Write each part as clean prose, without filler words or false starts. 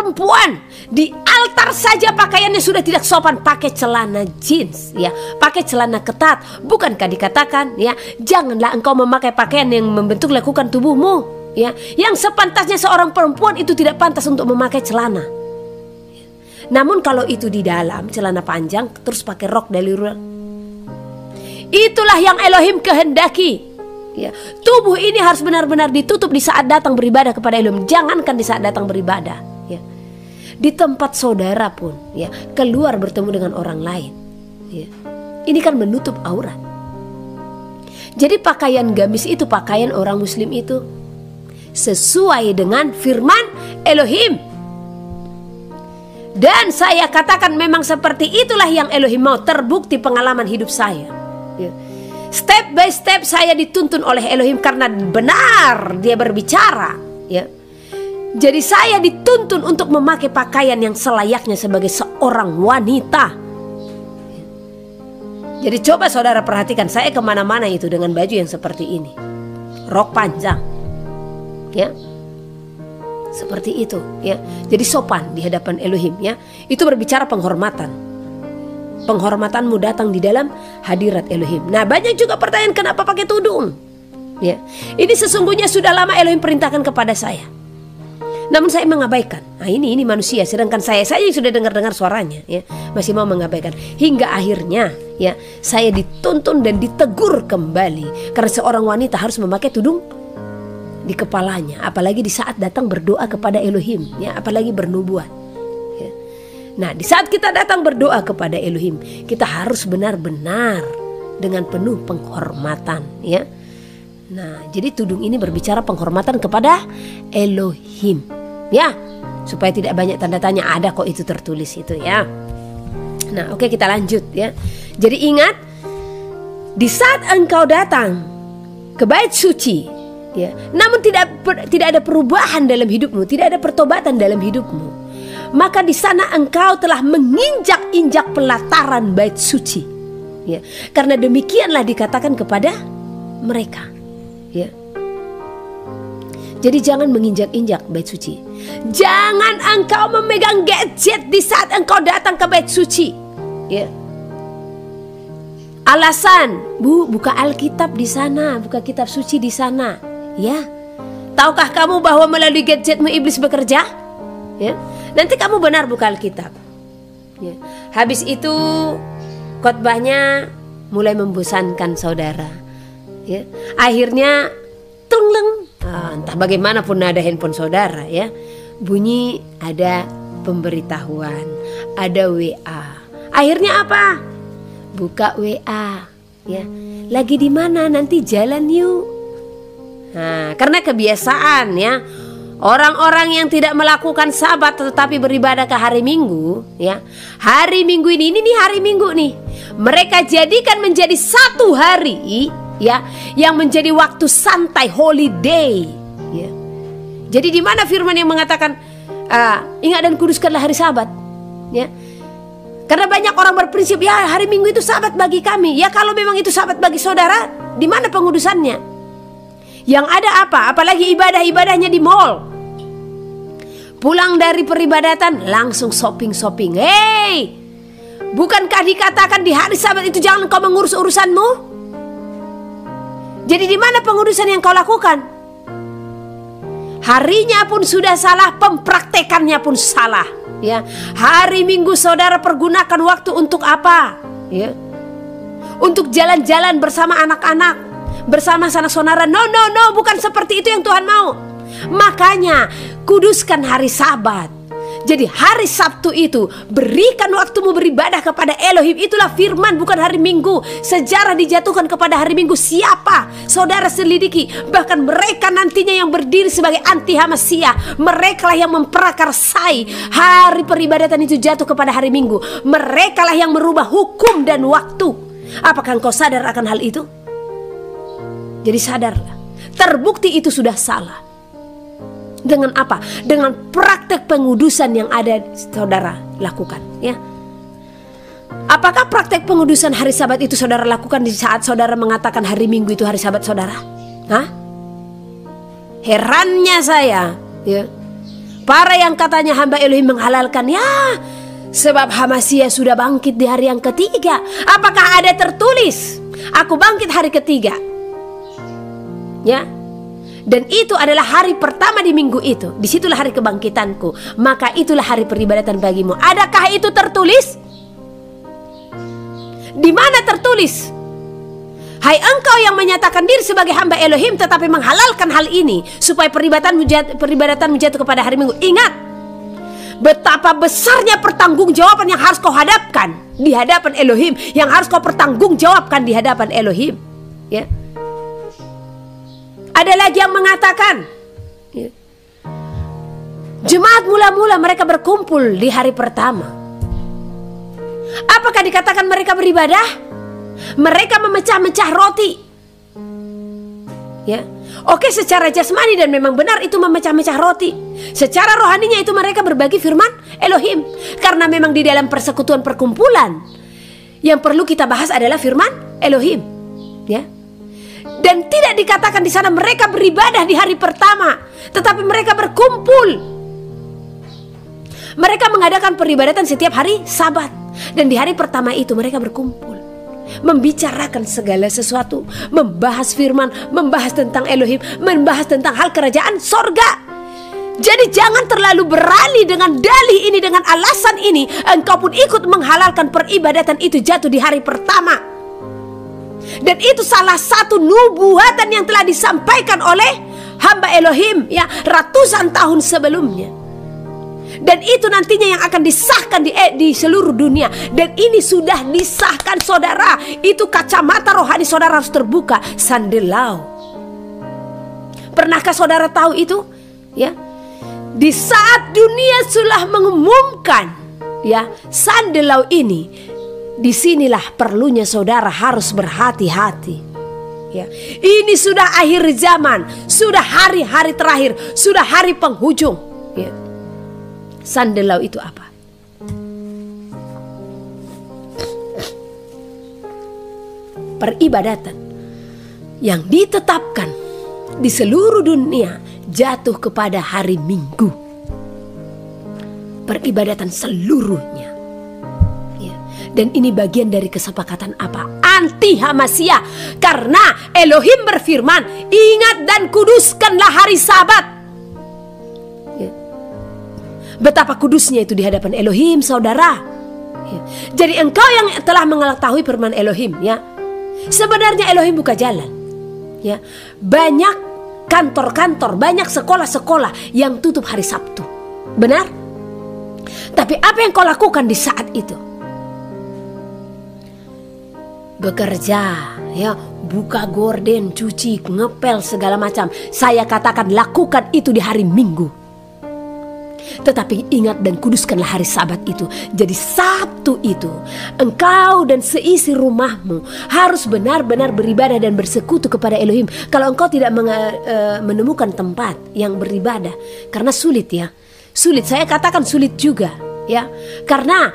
perempuan di altar saja pakaiannya sudah tidak sopan, pakai celana jeans, ya, pakai celana ketat. Bukankah dikatakan, ya, janganlah engkau memakai pakaian yang membentuk lekukan tubuhmu, ya. Yang sepantasnya seorang perempuan itu tidak pantas untuk memakai celana. Namun kalau itu di dalam celana panjang terus pakai rok dari luar, itulah yang Elohim kehendaki. Ya, tubuh ini harus benar-benar ditutup di saat datang beribadah kepada Elohim. Jangankan di saat datang beribadah, ya, di tempat saudara pun, ya, keluar bertemu dengan orang lain, ya, ini kan menutup aurat. Jadi pakaian gamis itu pakaian orang muslim itu sesuai dengan firman Elohim. Dan saya katakan memang seperti itulah yang Elohim mau. Terbukti pengalaman hidup saya, ya. Step by step saya dituntun oleh Elohim karena benar dia berbicara, ya. Jadi saya dituntun untuk memakai pakaian yang selayaknya sebagai seorang wanita. Jadi coba saudara perhatikan, saya kemana-mana itu dengan baju yang seperti ini, rok panjang, ya, seperti itu, ya. Jadi sopan di hadapan Elohim, ya. Itu berbicara penghormatan. Penghormatanmu datang di dalam hadirat Elohim. Nah, banyak juga pertanyaan kenapa pakai tudung, ya. Ini sesungguhnya sudah lama Elohim perintahkan kepada saya, namun saya mengabaikan. Nah, ini manusia, sedangkan saya yang sudah dengar suaranya, ya, masih mau mengabaikan. Hingga akhirnya, ya, saya dituntun dan ditegur kembali karena seorang wanita harus memakai tudung di kepalanya, apalagi di saat datang berdoa kepada Elohim, ya, apalagi bernubuat. Nah, di saat kita datang berdoa kepada Elohim, kita harus benar-benar dengan penuh penghormatan, ya. Nah, jadi tudung ini berbicara penghormatan kepada Elohim, ya, supaya tidak banyak tanda tanya, ada kok itu tertulis itu, ya. Nah, oke, kita lanjut, ya. Jadi ingat, di saat engkau datang ke bait suci, ya, namun tidak ada perubahan dalam hidupmu, tidak ada pertobatan dalam hidupmu, maka di sana engkau telah menginjak-injak pelataran bait suci, ya. Karena demikianlah dikatakan kepada mereka, ya. Jadi jangan menginjak-injak bait suci. Jangan engkau memegang gadget di saat engkau datang ke bait suci, ya. Alasan, Bu, buka Alkitab di sana, buka kitab suci di sana, ya. Tahukah kamu bahwa melalui gadgetmu iblis bekerja? Ya. Nanti kamu benar buka Alkitab, ya. Habis itu khotbahnya mulai membosankan saudara, ya. Akhirnya tungleng, entah bagaimanapun nada handphone saudara, ya, bunyi ada pemberitahuan, ada WA. Akhirnya apa? Buka WA, ya. Lagi di mana? Nanti jalan yuk. Nah, karena kebiasaan, ya. Orang-orang yang tidak melakukan sabat tetapi beribadah ke hari Minggu, ya. Hari Minggu ini hari Minggu nih, mereka jadikan menjadi satu hari, ya, yang menjadi waktu santai, holiday, ya. Jadi di mana firman yang mengatakan ingat dan kuduskanlah hari Sabat, ya. Karena banyak orang berprinsip, ya, hari Minggu itu Sabat bagi kami. Ya, kalau memang itu Sabat bagi saudara, di mana pengudusannya? Yang ada apa? Apalagi ibadah-ibadahnya di mall. Pulang dari peribadatan langsung shopping-shopping. Hei, bukankah dikatakan di hari Sabat itu jangan kau mengurus urusanmu? Jadi di mana pengurusan yang kau lakukan? Harinya pun sudah salah, pempraktekannya pun salah, ya. Hari Minggu saudara pergunakan waktu untuk apa? Ya. Untuk jalan-jalan bersama anak-anak, bersama sanak saudara. No, bukan seperti itu yang Tuhan mau. Makanya kuduskan hari Sabat. Jadi hari Sabtu itu berikan waktumu beribadah kepada Elohim. Itulah firman, bukan hari Minggu. Sejarah dijatuhkan kepada hari Minggu. Siapa? Saudara selidiki. Bahkan mereka nantinya yang berdiri sebagai anti Hamasia, mereka lah yang memprakarsai hari peribadatan itu jatuh kepada hari Minggu. Mereka lah yang merubah hukum dan waktu. Apakah engkau sadar akan hal itu? Jadi sadarlah, terbukti itu sudah salah. Dengan apa? Dengan praktek pengudusan yang ada saudara lakukan, ya. Apakah praktek pengudusan hari Sabat itu saudara lakukan di saat saudara mengatakan hari Minggu itu hari Sabat saudara? Hah? Herannya saya, ya. Para yang katanya hamba Elohim menghalalkan, ya sebab Hamasiah sudah bangkit di hari yang ketiga. Apakah ada tertulis aku bangkit hari ketiga? Ya. Dan itu adalah hari pertama di minggu itu. Disitulah hari kebangkitanku. Maka itulah hari peribadatan bagimu. Adakah itu tertulis? Di mana tertulis? Hai engkau yang menyatakan diri sebagai hamba Elohim tetapi menghalalkan hal ini supaya peribadatanmu jatuh kepada hari Minggu. Ingat betapa besarnya pertanggungjawaban yang harus kau hadapkan di hadapan Elohim, yang harus kau pertanggungjawabkan di hadapan Elohim. Ya. Ada lagi yang mengatakan, ya, jemaat mula-mula mereka berkumpul di hari pertama. Apakah dikatakan mereka beribadah? Mereka memecah-mecah roti. Ya. Oke, secara jasmani dan memang benar itu memecah-mecah roti. Secara rohaninya itu mereka berbagi firman Elohim. Karena memang di dalam persekutuan perkumpulan yang perlu kita bahas adalah firman Elohim. Ya. Dan tidak dikatakan di sana mereka beribadah di hari pertama, tetapi mereka berkumpul. Mereka mengadakan peribadatan setiap hari Sabat. Dan di hari pertama itu mereka berkumpul, membicarakan segala sesuatu, membahas firman, membahas tentang Elohim, membahas tentang hal kerajaan sorga. Jadi jangan terlalu berani dengan dalih ini, dengan alasan ini engkau pun ikut menghalalkan peribadatan itu jatuh di hari pertama. Dan itu salah satu nubuatan yang telah disampaikan oleh hamba Elohim, ya, ratusan tahun sebelumnya. Dan itu nantinya yang akan disahkan di seluruh dunia. Dan ini sudah disahkan, saudara. Itu kacamata rohani saudara harus terbuka. Sandelau. Pernahkah saudara tahu itu? Ya, di saat dunia sudah mengumumkan, ya, sandelau ini, disinilah perlunya saudara harus berhati-hati. Ya, ini sudah akhir zaman, sudah hari-hari terakhir, sudah hari penghujung. Ya. Sandelau itu apa? Peribadatan yang ditetapkan di seluruh dunia jatuh kepada hari Minggu. Peribadatan seluruhnya. Ya. Dan ini bagian dari kesepakatan apa? Anti Hamasiah. Karena Elohim berfirman, ingat dan kuduskanlah hari Sabat. Betapa kudusnya itu di hadapan Elohim, saudara. Ya. Jadi engkau yang telah mengetahui firman Elohim, ya, sebenarnya Elohim buka jalan. Ya. Banyak kantor-kantor, banyak sekolah-sekolah yang tutup hari Sabtu. Benar? Tapi apa yang kau lakukan di saat itu? Bekerja, ya, buka gorden, cuci, ngepel, segala macam. Saya katakan lakukan itu di hari Minggu. Tetapi ingat dan kuduskanlah hari Sabat itu. Jadi Sabtu itu engkau dan seisi rumahmu harus benar-benar beribadah dan bersekutu kepada Elohim. Kalau engkau tidak menemukan tempat yang beribadah, karena sulit, ya, sulit. Saya katakan sulit juga, ya, karena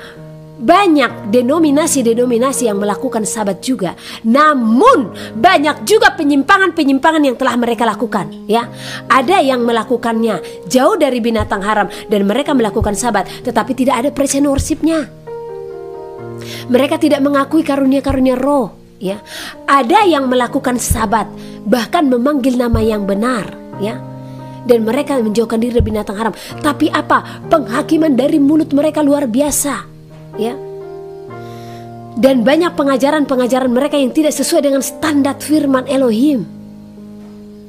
banyak denominasi-denominasi yang melakukan Sabat juga. Namun banyak juga penyimpangan-penyimpangan yang telah mereka lakukan, ya. Ada yang melakukannya jauh dari binatang haram dan mereka melakukan Sabat, tetapi tidak ada praise and worship-nya. Mereka tidak mengakui karunia-karunia roh, ya. Ada yang melakukan Sabat, bahkan memanggil nama yang benar, ya. Dan mereka menjauhkan diri dari binatang haram. Tapi apa? Penghakiman dari mulut mereka luar biasa. Ya. Dan banyak pengajaran-pengajaran mereka yang tidak sesuai dengan standar firman Elohim.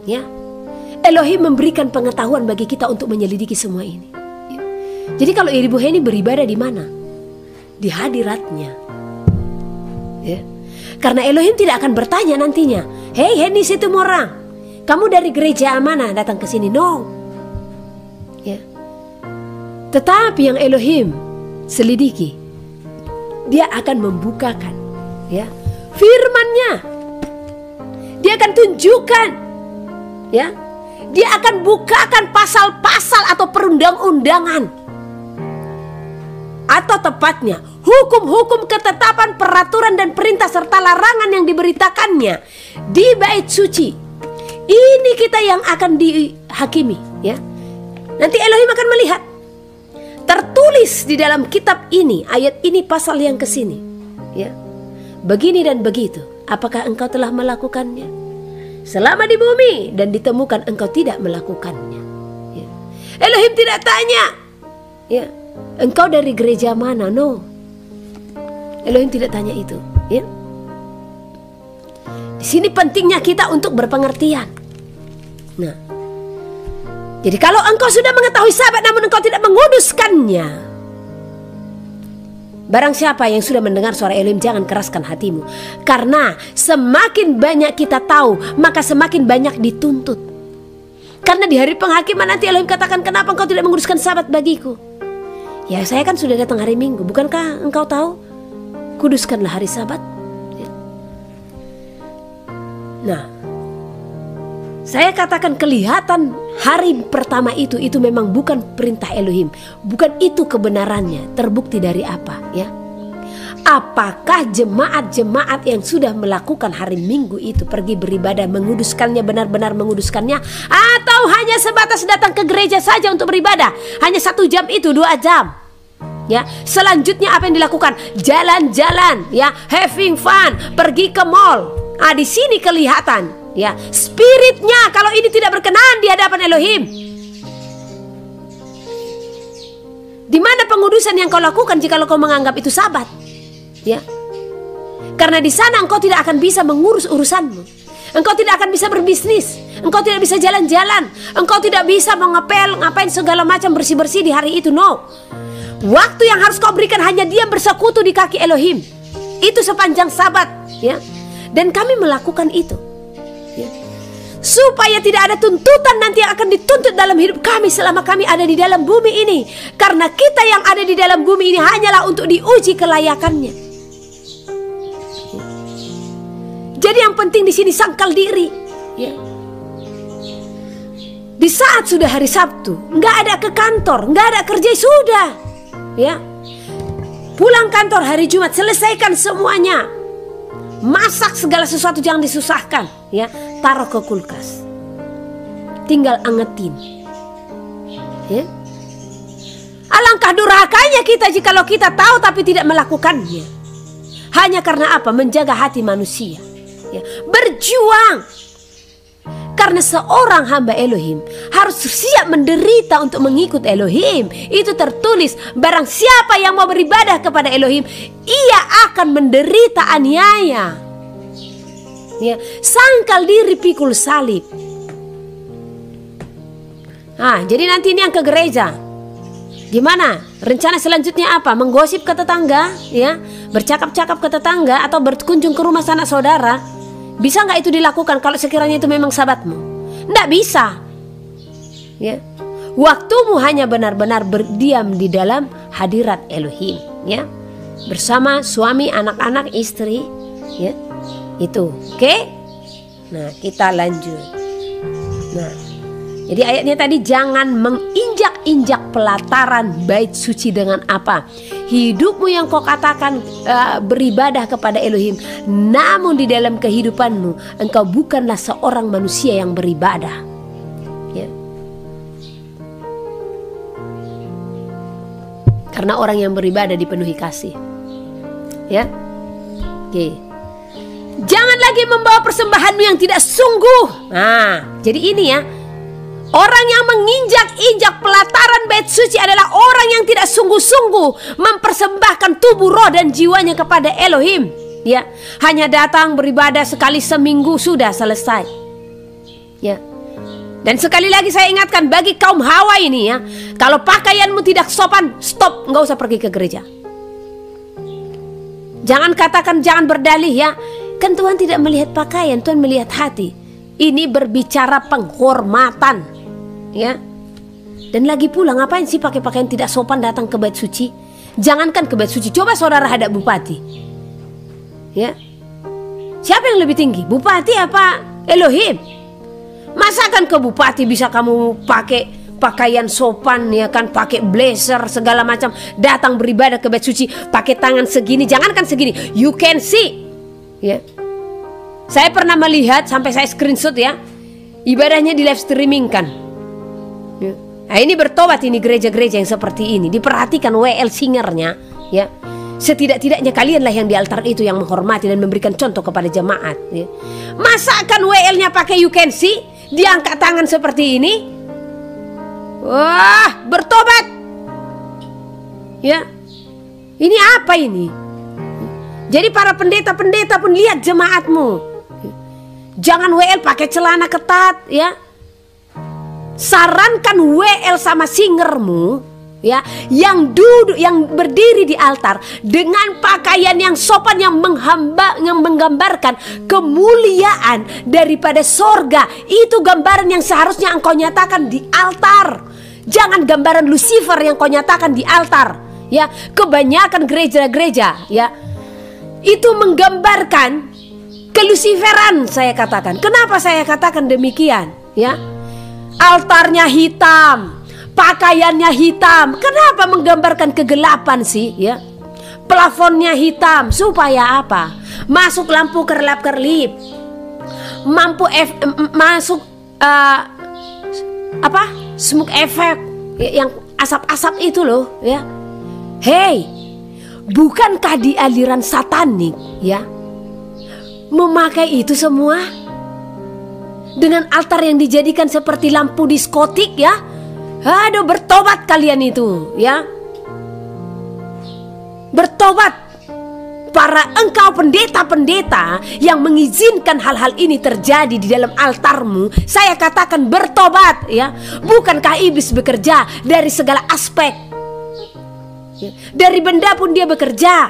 Ya. Elohim memberikan pengetahuan bagi kita untuk menyelidiki semua ini. Ya. Jadi kalau Ibu Heni beribadah di mana? Di hadiratnya. Ya. Karena Elohim tidak akan bertanya nantinya, "Hei Heni Situmorang, kamu dari gereja mana datang ke sini?" No. Ya. Tetapi yang Elohim selidiki, dia akan membukakan, ya, firman-Nya. Dia akan tunjukkan, ya, dia akan bukakan pasal-pasal atau perundang-undangan, atau tepatnya hukum-hukum, ketetapan, peraturan dan perintah serta larangan yang diberitakannya di bait suci. Ini kita yang akan dihakimi, ya. Nanti Elohim akan melihat. Tertulis di dalam kitab ini, ayat ini pasal yang kesini, ya, begini dan begitu. Apakah engkau telah melakukannya selama di bumi dan ditemukan engkau tidak melakukannya? Ya. Elohim tidak tanya, ya, engkau dari gereja mana? No, Elohim tidak tanya itu. Ya. Di sini pentingnya kita untuk berpengertian. Nah, jadi kalau engkau sudah mengetahui sabat namun engkau tidak menguduskannya, barang siapa yang sudah mendengar suara Elohim, jangan keraskan hatimu. Karena semakin banyak kita tahu, maka semakin banyak dituntut. Karena di hari penghakiman nanti Elohim katakan, kenapa engkau tidak menguduskan sabat bagiku? Ya, saya kan sudah datang hari Minggu, bukankah engkau tahu? Kuduskanlah hari sabat. Nah, saya katakan kelihatan hari pertama itu memang bukan perintah Elohim, bukan itu kebenarannya. Terbukti dari apa, ya? Apakah jemaat-jemaat yang sudah melakukan hari Minggu itu pergi beribadah, menguduskannya, benar-benar menguduskannya, atau hanya sebatas datang ke gereja saja untuk beribadah, hanya 1 jam itu, 2 jam? Ya, selanjutnya apa yang dilakukan? Jalan-jalan, ya, having fun, pergi ke mall. Ah, di sini kelihatan, ya, spiritnya kalau ini tidak berkenan di hadapan Elohim. Di mana pengudusan yang kau lakukan jika kau menganggap itu sabat? Ya, karena di sana engkau tidak akan bisa mengurus urusanmu. Engkau tidak akan bisa berbisnis. Engkau tidak bisa jalan-jalan. Engkau tidak bisa mengepel, ngapain segala macam bersih-bersih di hari itu. No. Waktu yang harus kau berikan hanya diam bersekutu di kaki Elohim. Itu sepanjang sabat, ya. Dan kami melakukan itu, ya, supaya tidak ada tuntutan nanti yang akan dituntut dalam hidup kami selama kami ada di dalam bumi ini. Karena kita yang ada di dalam bumi ini hanyalah untuk diuji kelayakannya. Jadi yang penting di sini sangkal diri, ya. Di saat sudah hari Sabtu, nggak ada ke kantor, nggak ada kerja, sudah, ya. Pulang kantor hari Jumat, selesaikan semuanya. Masak segala sesuatu, jangan disusahkan, ya. Taruh ke kulkas, tinggal angetin, ya. Alangkah durhakanya kita jikalau kita tahu tapi tidak melakukannya. Hanya karena apa? Menjaga hati manusia, ya. Berjuang. Karena seorang hamba Elohim harus siap menderita untuk mengikut Elohim. Itu tertulis, barang siapa yang mau beribadah kepada Elohim, ia akan menderita aniaya. Ya, sangkal diri, pikul salib. Nah, jadi nanti ini yang ke gereja. Gimana? Rencana selanjutnya apa? Menggosip ke tetangga, ya? Bercakap-cakap ke tetangga atau berkunjung ke rumah sanak saudara. Bisa nggak itu dilakukan kalau sekiranya itu memang sabatmu? Nggak bisa, ya. Waktumu hanya benar-benar berdiam di dalam hadirat Elohim, ya, bersama suami, anak-anak, istri, ya. Itu, oke? Nah, kita lanjut. Nah, jadi ayatnya tadi, jangan menginjak-injak pelataran bait suci dengan apa? Hidupmu yang kau katakan beribadah kepada Elohim, namun di dalam kehidupanmu engkau bukanlah seorang manusia yang beribadah, ya. Karena orang yang beribadah dipenuhi kasih, ya. Oke. Jangan lagi membawa persembahanmu yang tidak sungguh. Nah, jadi ini, ya. Orang yang menginjak-injak pelataran bait suci adalah orang yang tidak sungguh-sungguh mempersembahkan tubuh, roh, dan jiwanya kepada Elohim, ya. Hanya datang beribadah sekali seminggu, sudah selesai, ya. Dan sekali lagi saya ingatkan bagi kaum Hawa ini, ya, kalau pakaianmu tidak sopan, stop, nggak usah pergi ke gereja. Jangan katakan, jangan berdalih, ya, kan Tuhan tidak melihat pakaian, Tuhan melihat hati. Ini berbicara penghormatan, ya. Dan lagi pula, ngapain sih pakai pakaian tidak sopan datang ke bait suci? Jangankan ke bait suci, coba saudara hadap bupati, ya. Siapa yang lebih tinggi, bupati apa Elohim? Masakan ke bupati bisa kamu pakai pakaian sopan, ya kan, pakai blazer segala macam, datang beribadah ke bait suci pakai tangan segini, jangankan segini, you can see, ya. Saya pernah melihat, sampai saya screenshot, ya, ibadahnya di live streaming kan, ya. Nah, ini bertobat ini gereja-gereja yang seperti ini. Diperhatikan WL singernya, ya. Setidak-tidaknya kalianlah yang di altar itu yang menghormati dan memberikan contoh kepada jemaat, ya. Masakan WL-nya pakai you can see, diangkat tangan seperti ini. Wah, bertobat. Ya. Ini apa ini? Jadi para pendeta-pendeta pun lihat jemaatmu. Jangan WL pakai celana ketat, ya. Sarankan WL sama singermu, ya, yang duduk, yang berdiri di altar dengan pakaian yang sopan, yang menggambarkan kemuliaan daripada sorga. Itu gambaran yang seharusnya engkau nyatakan di altar. Jangan gambaran Lucifer yang kau nyatakan di altar, ya. Kebanyakan gereja-gereja, ya, itu menggambarkan keluciferan, saya katakan. Kenapa saya katakan demikian, ya? Altarnya hitam, pakaiannya hitam. Kenapa menggambarkan kegelapan sih, ya? Plafonnya hitam supaya apa? Masuk lampu kerlap-kerlip, masuk smoke effect, ya, yang asap-asap itu loh, ya. Hei, bukankah di aliran satanik, ya, memakai itu semua? Dengan altar yang dijadikan seperti lampu diskotik, ya. Aduh, bertobat kalian itu, ya. Bertobat. Para engkau pendeta-pendeta yang mengizinkan hal-hal ini terjadi di dalam altarmu, saya katakan bertobat, ya. Bukankah iblis bekerja dari segala aspek, ya. Dari benda pun dia bekerja.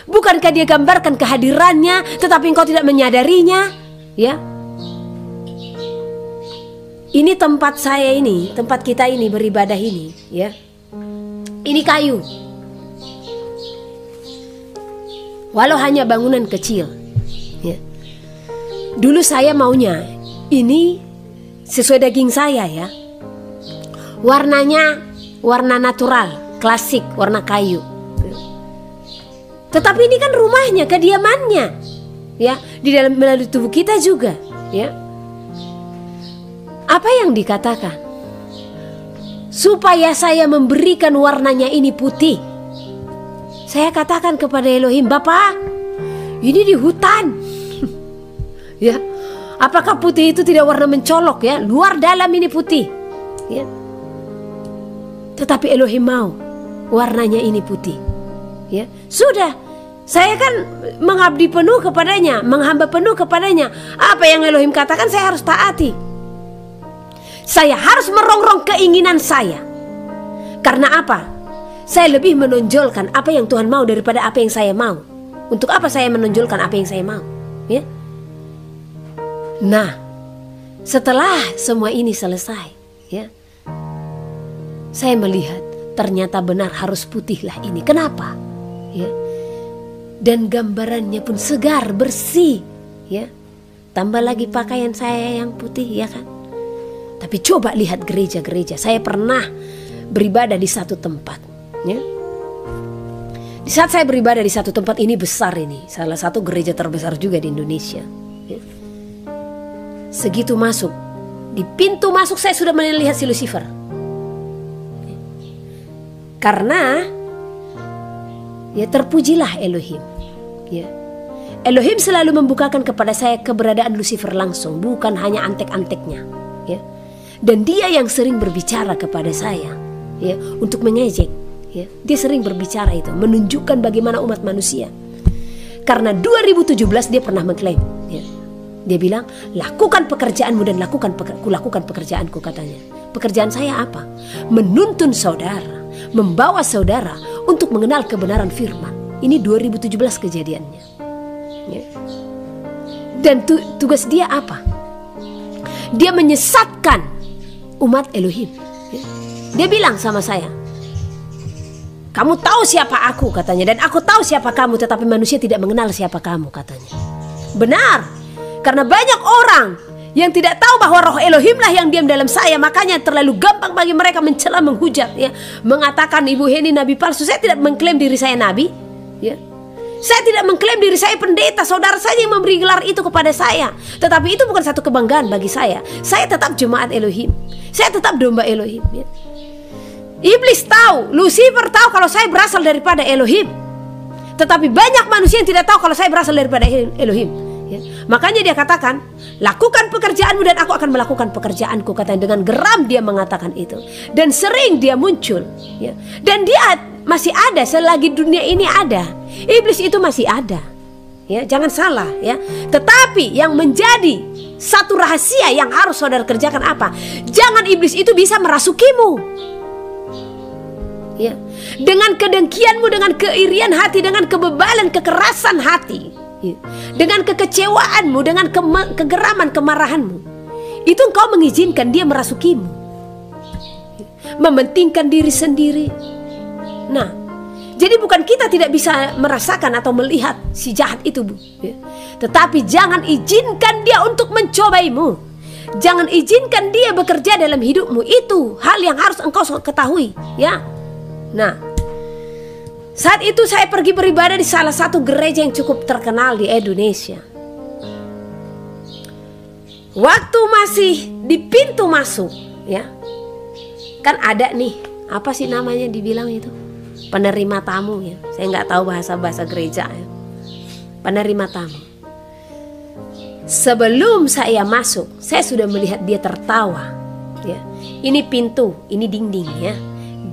Bukankah dia gambarkan kehadirannya tetapi engkau tidak menyadarinya, ya. Ini tempat saya ini, tempat kita ini beribadah ini, ya. Ini kayu. Walau hanya bangunan kecil, ya. Dulu saya maunya ini sesuai daging saya, ya. Warnanya warna natural, klasik, warna kayu. Tetapi ini kan rumahnya, kediamannya, ya, di dalam melalui tubuh kita juga, ya. Apa yang dikatakan? Supaya saya memberikan warnanya ini putih. Saya katakan kepada Elohim, Bapak, ini di hutan. Ya, apakah putih itu tidak warna mencolok, ya? Luar dalam ini putih, ya. Tetapi Elohim mau warnanya ini putih, ya. Sudah, saya kan mengabdi penuh kepadanya, menghamba penuh kepadanya. Apa yang Elohim katakan saya harus taati. Saya harus merongrong keinginan saya. Karena apa? Saya lebih menonjolkan apa yang Tuhan mau daripada apa yang saya mau. Untuk apa saya menonjolkan apa yang saya mau, ya? Nah, setelah semua ini selesai, ya, saya melihat ternyata benar harus putihlah ini. Kenapa? Ya. Dan gambarannya pun segar, bersih, ya. Tambah lagi pakaian saya yang putih, ya kan? Tapi coba lihat gereja-gereja. Saya pernah beribadah di satu tempat, ya. Di saat saya beribadah di satu tempat ini besar ini, salah satu gereja terbesar juga di Indonesia, ya. Segitu masuk, di pintu masuk saya sudah melihat si Lucifer. Karena ya terpujilah Elohim, ya. Elohim selalu membukakan kepada saya keberadaan Lucifer langsung, bukan hanya antek-anteknya, ya. Dan dia yang sering berbicara kepada saya, ya, untuk mengejek, ya. Dia sering berbicara itu, menunjukkan bagaimana umat manusia. Karena 2017 dia pernah mengklaim, ya. Dia bilang, lakukan pekerjaanmu dan kulakukan pekerjaanku, katanya. Pekerjaan saya apa? Menuntun saudara, membawa saudara untuk mengenal kebenaran firman. Ini 2017 kejadiannya, ya. Dan tugas dia apa? Dia menyesatkan umat Elohim, ya. Dia bilang sama saya, kamu tahu siapa aku, katanya, dan aku tahu siapa kamu, tetapi manusia tidak mengenal siapa kamu, katanya. Benar, karena banyak orang yang tidak tahu bahwa roh Elohim lah yang diam dalam saya. Makanya terlalu gampang bagi mereka mencela, menghujat, ya, mengatakan Ibu Heni nabi palsu. Saya tidak mengklaim diri saya nabi, ya. Saya tidak mengklaim diri saya pendeta, saudara saja yang memberi gelar itu kepada saya. Tetapi itu bukan satu kebanggaan bagi saya. Saya tetap jemaat Elohim. Saya tetap domba Elohim, ya. Iblis tahu, Lucifer tahu kalau saya berasal daripada Elohim. Tetapi banyak manusia yang tidak tahu kalau saya berasal daripada Elohim, ya. Makanya dia katakan, lakukan pekerjaanmu dan aku akan melakukan pekerjaanku, katanya. Dengan geram dia mengatakan itu. Dan sering dia muncul, ya. Dan dia masih ada selagi dunia ini ada. Iblis itu masih ada, ya, jangan salah, ya. Tetapi yang menjadi satu rahasia yang harus saudara kerjakan apa? Jangan iblis itu bisa merasukimu, ya. Dengan kedengkianmu, dengan keirian hati, dengan kebebalan, kekerasan hati, ya. Dengan kekecewaanmu, dengan kegeraman, kemarahanmu, itu engkau mengizinkan dia merasukimu, mementingkan diri sendiri. Nah, jadi bukan kita tidak bisa merasakan atau melihat si jahat itu, Bu, ya. Tetapi jangan izinkan dia untuk mencobaimu. Jangan izinkan dia bekerja dalam hidupmu. Itu hal yang harus engkau ketahui, ya. Nah, saat itu saya pergi beribadah di salah satu gereja yang cukup terkenal di Indonesia. Waktu masih di pintu masuk, ya, kan ada nih, apa sih namanya dibilang itu? Penerima tamu, ya. Saya nggak tahu bahasa gereja, ya. Penerima tamu. Sebelum saya masuk, saya sudah melihat dia tertawa, ya. Ini pintu, ini dinding, ya.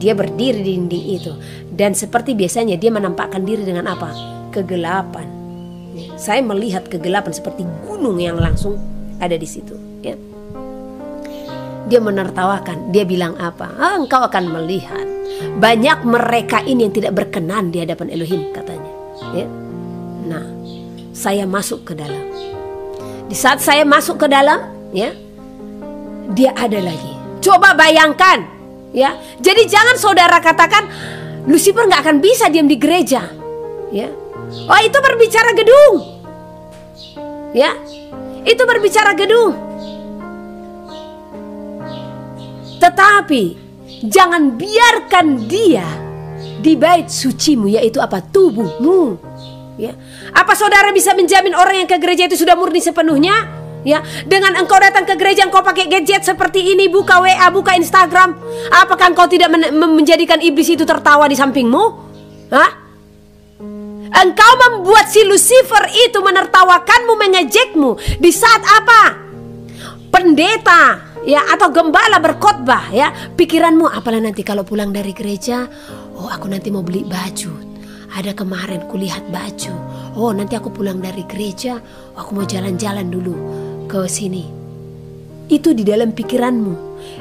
Dia berdiri di dinding itu. Dan seperti biasanya dia menampakkan diri dengan apa? Kegelapan, ya. Saya melihat kegelapan seperti gunung yang langsung ada di situ, ya. Dia menertawakan. Dia bilang apa? Engkau akan melihat banyak mereka ini yang tidak berkenan di hadapan Elohim, katanya, ya. Nah, saya masuk ke dalam. Di saat saya masuk ke dalam, ya, dia ada lagi. Coba bayangkan, ya. Jadi jangan saudara katakan Lucifer nggak akan bisa diam di gereja, ya. Oh, itu berbicara gedung, ya. Itu berbicara gedung. Tetapi jangan biarkan dia di bait sucimu, yaitu apa? Tubuhmu, ya. Apa saudara bisa menjamin orang yang ke gereja itu sudah murni sepenuhnya, ya? Dengan engkau datang ke gereja, engkau pakai gadget seperti ini, buka WA, buka Instagram, apakah engkau tidak menjadikan iblis itu tertawa di sampingmu? Hah? Engkau membuat si Lucifer itu menertawakanmu, mengejekmu di saat apa? Pendeta, ya, atau gembala berkhotbah, ya. Pikiranmu, apalah nanti kalau pulang dari gereja, oh aku nanti mau beli baju, ada kemarin kulihat baju, oh nanti aku pulang dari gereja, oh, aku mau jalan-jalan dulu ke sini. Itu di dalam pikiranmu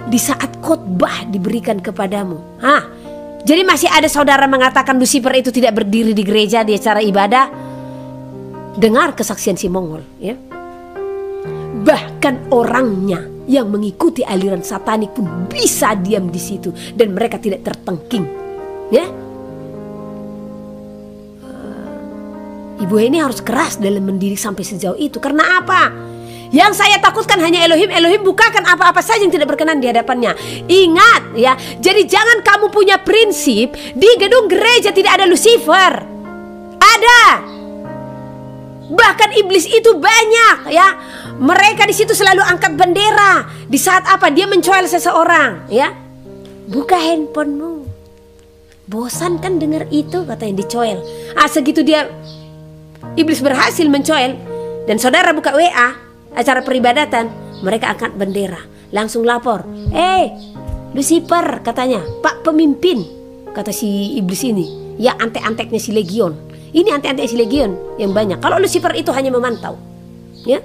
di saat khotbah diberikan kepadamu. Jadi masih ada saudara mengatakan Lucifer itu tidak berdiri di gereja di acara ibadah. Dengar kesaksian si Mongol, ya. Bahkan orangnya yang mengikuti aliran satanik pun bisa diam di situ dan mereka tidak tertengking, ya. Ibu ini harus keras dalam mendidik sampai sejauh itu. Karena apa? Yang saya takutkan hanya Elohim. Elohim bukakan apa-apa saja yang tidak berkenan di hadapannya. Ingat, ya. Jadi jangan kamu punya prinsip di gedung gereja tidak ada Lucifer. Ada. Bahkan iblis itu banyak, ya. Mereka di situ selalu angkat bendera. Di saat apa? Dia mencoel seseorang, ya. Buka handphonemu. Bosan kan dengar itu, katanya dicoel. Segitu dia iblis berhasil mencoel dan saudara buka WA acara peribadatan, mereka angkat bendera, langsung lapor. Lucifer, katanya, Pak Pemimpin, kata si iblis ini, ya antek-anteknya si Legion. Ini antek-anteknya si Legion yang banyak. Kalau Lucifer itu hanya memantau, ya.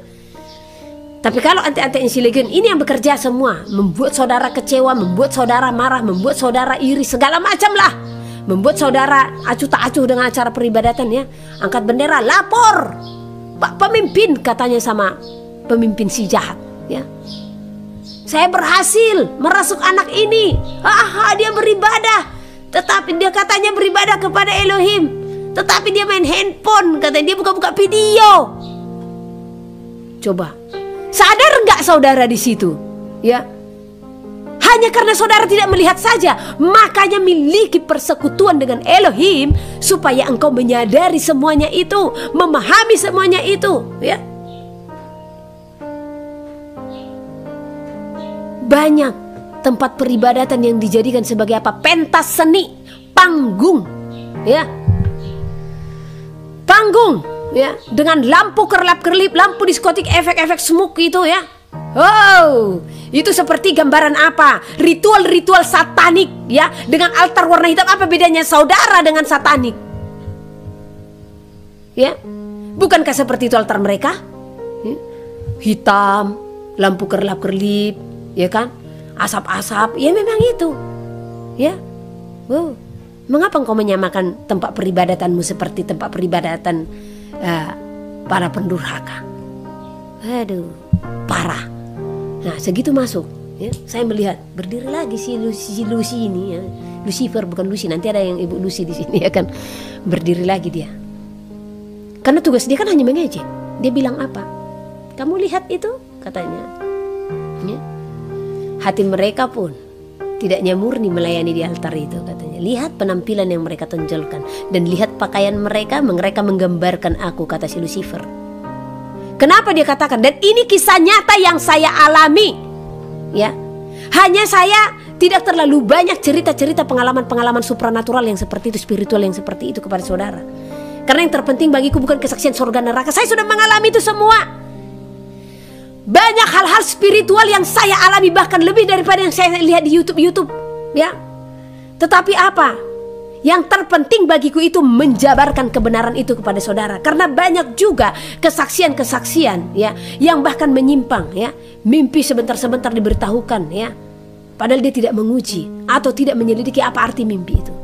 Tapi kalau antek-anteknya si Legion ini yang bekerja semua, membuat saudara kecewa, membuat saudara marah, membuat saudara iri, segala macam lah. Membuat saudara acuh tak acuh dengan acara peribadatan, ya. Angkat bendera, lapor Pak Pemimpin, katanya sama pemimpin si jahat, ya. Saya berhasil merasuk anak ini. Dia beribadah, tetapi dia katanya beribadah kepada Elohim, tetapi dia main handphone, katanya dia buka-buka video. Coba sadar nggak saudara di situ, ya? Hanya karena saudara tidak melihat saja, makanya miliki persekutuan dengan Elohim supaya engkau menyadari semuanya itu, memahami semuanya itu, ya. Banyak tempat peribadatan yang dijadikan sebagai apa? Pentas seni, panggung, ya. Panggung, ya, dengan lampu kerlap-kerlip, lampu diskotik, efek-efek smoke itu, ya. Oh, itu seperti gambaran apa? Ritual-ritual satanik, ya, dengan altar warna hitam. Apa bedanya saudara dengan satanik? Ya, bukankah seperti itu altar mereka? Ya. Hitam, lampu kerlap-kerlip, ya kan? Asap-asap, ya memang itu, ya. Wow. Mengapa engkau menyamakan tempat peribadatanmu seperti tempat peribadatan para pendurhaka? Aduh, parah. Nah, segitu masuk, ya, saya melihat berdiri lagi si Lucy ini, ya. Lucifer, bukan Lucy. Nanti ada yang Ibu Lucy di sini, ya kan? Berdiri lagi dia. Karena tugas dia kan hanya mengejek. Dia bilang apa? Kamu lihat itu, katanya. Ya. Hati mereka pun tidaknya murni melayani di altar itu, katanya. Lihat penampilan yang mereka tonjolkan dan lihat pakaian mereka menggambarkan aku, kata si Lucifer. Kenapa dia katakan? Dan ini kisah nyata yang saya alami, ya. Hanya saya tidak terlalu banyak cerita-cerita pengalaman-pengalaman supranatural yang seperti itu, spiritual yang seperti itu kepada saudara. Karena yang terpenting bagiku bukan kesaksian surga neraka. Saya sudah mengalami itu semua. Banyak hal-hal spiritual yang saya alami, bahkan lebih daripada yang saya lihat di YouTube, ya. Tetapi apa? Yang terpenting bagiku itu menjabarkan kebenaran itu kepada saudara. Karena banyak juga kesaksian-kesaksian, ya, yang bahkan menyimpang, ya. Mimpi sebentar-sebentar diberitahukan, ya. Padahal dia tidak menguji atau tidak menyelidiki apa arti mimpi itu.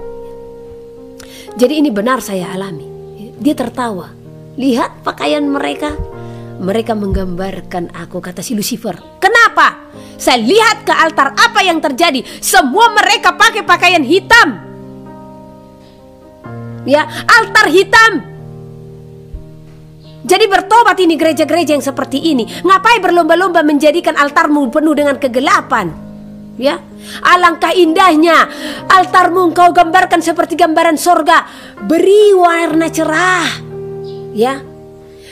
Jadi ini benar saya alami. Dia tertawa. Lihat pakaian mereka. Mereka menggambarkan aku, kata si Lucifer. Kenapa? Saya lihat ke altar, apa yang terjadi? Semua mereka pakai pakaian hitam. Ya, altar hitam. Jadi bertobat ini gereja-gereja yang seperti ini. Ngapain berlomba-lomba menjadikan altarmu penuh dengan kegelapan? Ya, alangkah indahnya altarmu engkau gambarkan seperti gambaran sorga. Beri warna cerah, ya.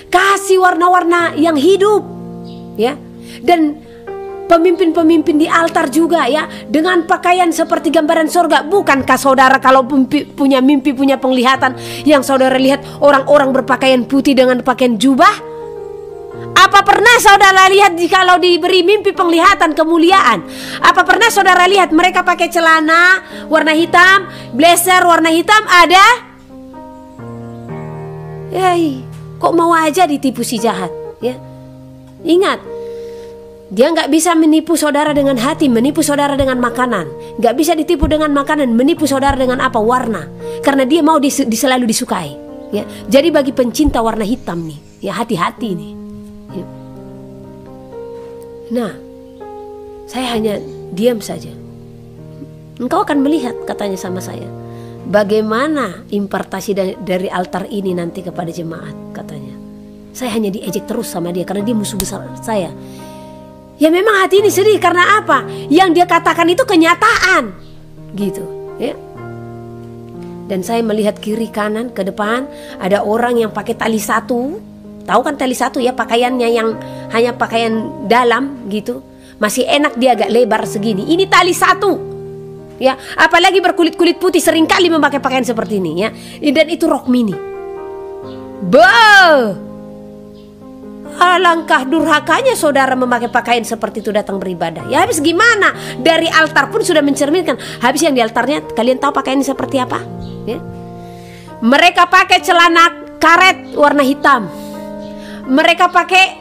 Kasih warna-warna yang hidup, ya. Dan pemimpin-pemimpin di altar juga, ya, dengan pakaian seperti gambaran sorga. Bukankah saudara kalau punya mimpi, punya penglihatan yang saudara lihat orang-orang berpakaian putih dengan pakaian jubah? Apa pernah saudara lihat kalau diberi mimpi penglihatan kemuliaan? Apa pernah saudara lihat mereka pakai celana warna hitam, blazer warna hitam? Ada? Yai. Kok mau aja ditipu si jahat, ya? Ingat, dia nggak bisa menipu saudara dengan hati, menipu saudara dengan makanan. Nggak bisa ditipu dengan makanan, menipu saudara dengan apa? Warna. Karena dia mau selalu disukai, ya. Jadi bagi pencinta warna hitam nih, ya, hati-hati nih, ya. Nah, saya hanya diam saja. Engkau akan melihat, katanya sama saya, bagaimana impartasi dari altar ini nanti kepada jemaat, katanya. Saya hanya diejek terus sama dia karena dia musuh besar saya. Ya memang hati ini sedih karena apa? Yang dia katakan itu kenyataan, gitu, ya. Dan saya melihat kiri kanan ke depan ada orang yang pakai tali satu. Tahu kan tali satu, ya, pakaiannya yang hanya pakaian dalam gitu. Masih enak dia agak lebar segini. Ini tali satu. Ya, apalagi berkulit-kulit putih seringkali memakai pakaian seperti ini, ya. Dan itu rok mini. Alangkah durhakanya saudara memakai pakaian seperti itu datang beribadah. Ya habis gimana? Dari altar pun sudah mencerminkan. Habis yang di altarnya kalian tahu pakaiannya seperti apa? Ya. Mereka pakai celana karet warna hitam. Mereka pakai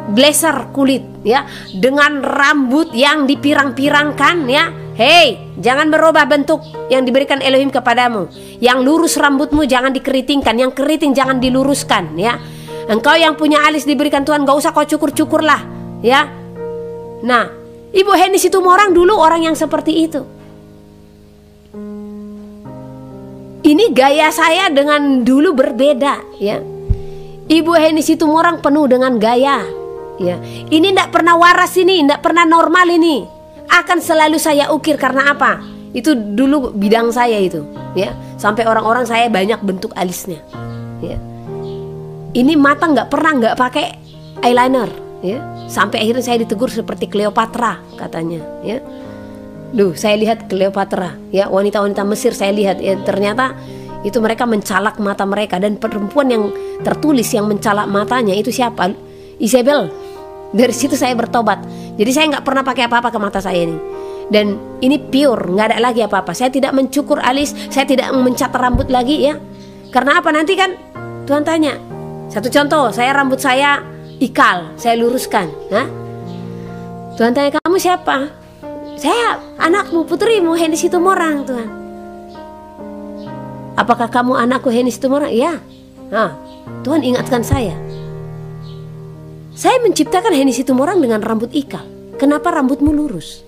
blazer kulit, ya, dengan rambut yang dipirang-pirangkan, ya. Hei, jangan merubah bentuk yang diberikan Elohim kepadamu. Yang lurus rambutmu jangan dikeritingkan, yang keriting jangan diluruskan, ya. Engkau yang punya alis diberikan Tuhan, gak usah kau cukur-cukur lah, ya. Nah, Ibu Heni Situmorang dulu orang yang seperti itu. Ini gaya saya dengan dulu berbeda, ya. Ibu Heni Situmorang penuh dengan gaya, ya. Ini ndak pernah waras ini, ndak pernah normal ini. akan selalu saya ukir. Karena apa? Itu dulu bidang saya itu, ya. Sampai orang-orang saya banyak bentuk alisnya, ya. Ini mata nggak pakai eyeliner, ya. Sampai akhirnya saya ditegur seperti Cleopatra katanya, ya. Duh, saya lihat Cleopatra, ya, wanita-wanita Mesir saya lihat, ya, ternyata itu mereka mencalak mata mereka. Dan perempuan yang tertulis yang mencalak matanya itu siapa? Isabel. Dari situ saya bertobat. Jadi saya nggak pernah pakai apa-apa ke mata saya ini. Dan ini pure, nggak ada lagi apa-apa. Saya tidak mencukur alis, saya tidak mencat rambut lagi, ya. Karena apa? Nanti kan Tuhan tanya. Satu contoh, rambut saya ikal, saya luruskan. Nah, Tuhan tanya, kamu siapa? Saya anakmu, putrimu, Heni Situmorang, Tuhan. Apakah kamu anakku Heni Situmorang? Ya. Nah, Tuhan ingatkan saya. Saya menciptakan Heni Situmorang dengan rambut ikal. Kenapa rambutmu lurus?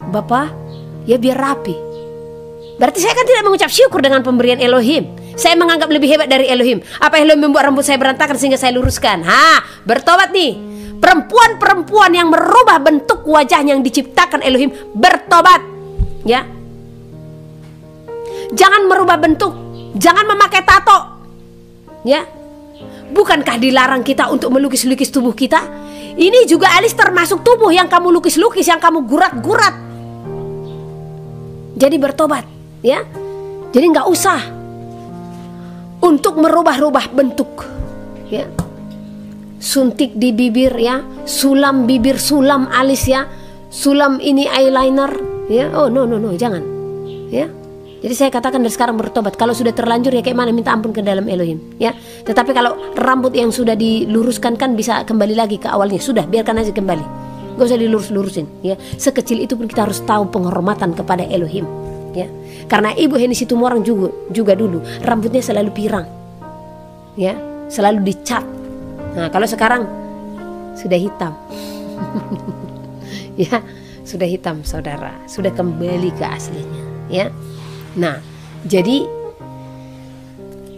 Bapak, ya biar rapi. Berarti saya kan tidak mengucap syukur dengan pemberian Elohim. Saya menganggap lebih hebat dari Elohim. Apa Elohim membuat rambut saya berantakan sehingga saya luruskan? Bertobat nih. Perempuan-perempuan yang merubah bentuk wajahnya yang diciptakan Elohim, bertobat, ya. Jangan merubah bentuk, jangan memakai tato, ya. Bukankah dilarang kita untuk melukis-lukis tubuh kita? Ini juga alis termasuk tubuh yang kamu lukis-lukis, yang kamu gurat-gurat. Jadi bertobat, ya. Jadi nggak usah untuk merubah-rubah bentuk, ya. Suntik di bibir, ya, sulam bibir, sulam alis, ya, sulam ini eyeliner, ya. Oh no, jangan, ya. Jadi saya katakan dari sekarang bertobat. Kalau sudah terlanjur ya kayak mana, minta ampun ke dalam Elohim, ya. Tetapi kalau rambut yang sudah diluruskan kan bisa kembali lagi ke awalnya. Sudah, biarkan aja kembali, gak usah dilurus-lurusin, ya. Sekecil itu pun kita harus tahu penghormatan kepada Elohim, ya. Karena Ibu Heni Situmorang juga dulu rambutnya selalu pirang, ya, selalu dicat. Nah, kalau sekarang sudah hitam. Ya, sudah hitam, saudara. Sudah kembali ke aslinya, ya. Nah, jadi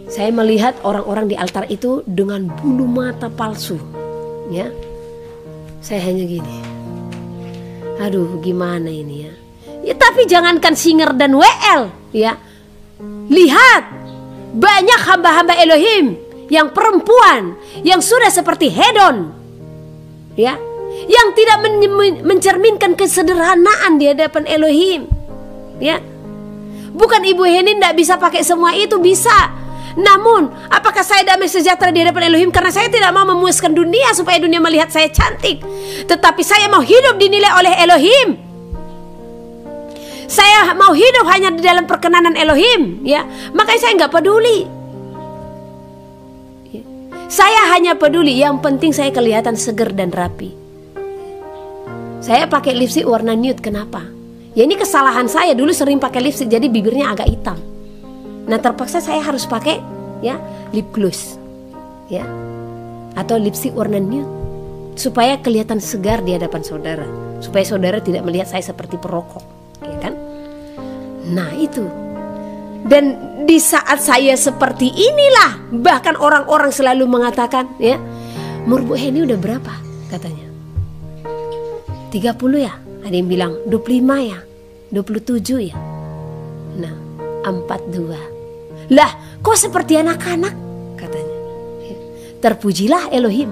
saya melihat orang-orang di altar itu dengan bulu mata palsu, ya. Saya hanya gini. Aduh, gimana ini, ya. Ya, tapi jangankan Singer dan WL, ya. Lihat, banyak hamba-hamba Elohim yang perempuan yang sudah seperti hedon, ya, yang tidak mencerminkan kesederhanaan di hadapan Elohim, ya. Bukan Ibu Heni tidak bisa pakai semua itu, bisa. Namun apakah saya damai sejahtera di hadapan Elohim? Karena saya tidak mau memuaskan dunia supaya dunia melihat saya cantik, tetapi saya mau hidup dinilai oleh Elohim. Saya mau hidup hanya di dalam perkenanan Elohim, ya. Makanya saya nggak peduli. Saya hanya peduli yang penting saya kelihatan seger dan rapi. Saya pakai lipstik warna nude, kenapa? Ya ini kesalahan saya, dulu sering pakai lipstik jadi bibirnya agak hitam. Nah terpaksa saya harus pakai, ya, lip gloss, ya, atau lipstik warna nude supaya kelihatan segar di hadapan saudara, supaya saudara tidak melihat saya seperti perokok, ya kan? Nah itu. Dan di saat saya seperti inilah bahkan orang-orang selalu mengatakan, ya, umur Bu Heni udah berapa? Katanya 30 ya, ada yang bilang 25 ya, 27 ya, nah 42. Lah kok seperti anak-anak, katanya, ya. Terpujilah Elohim.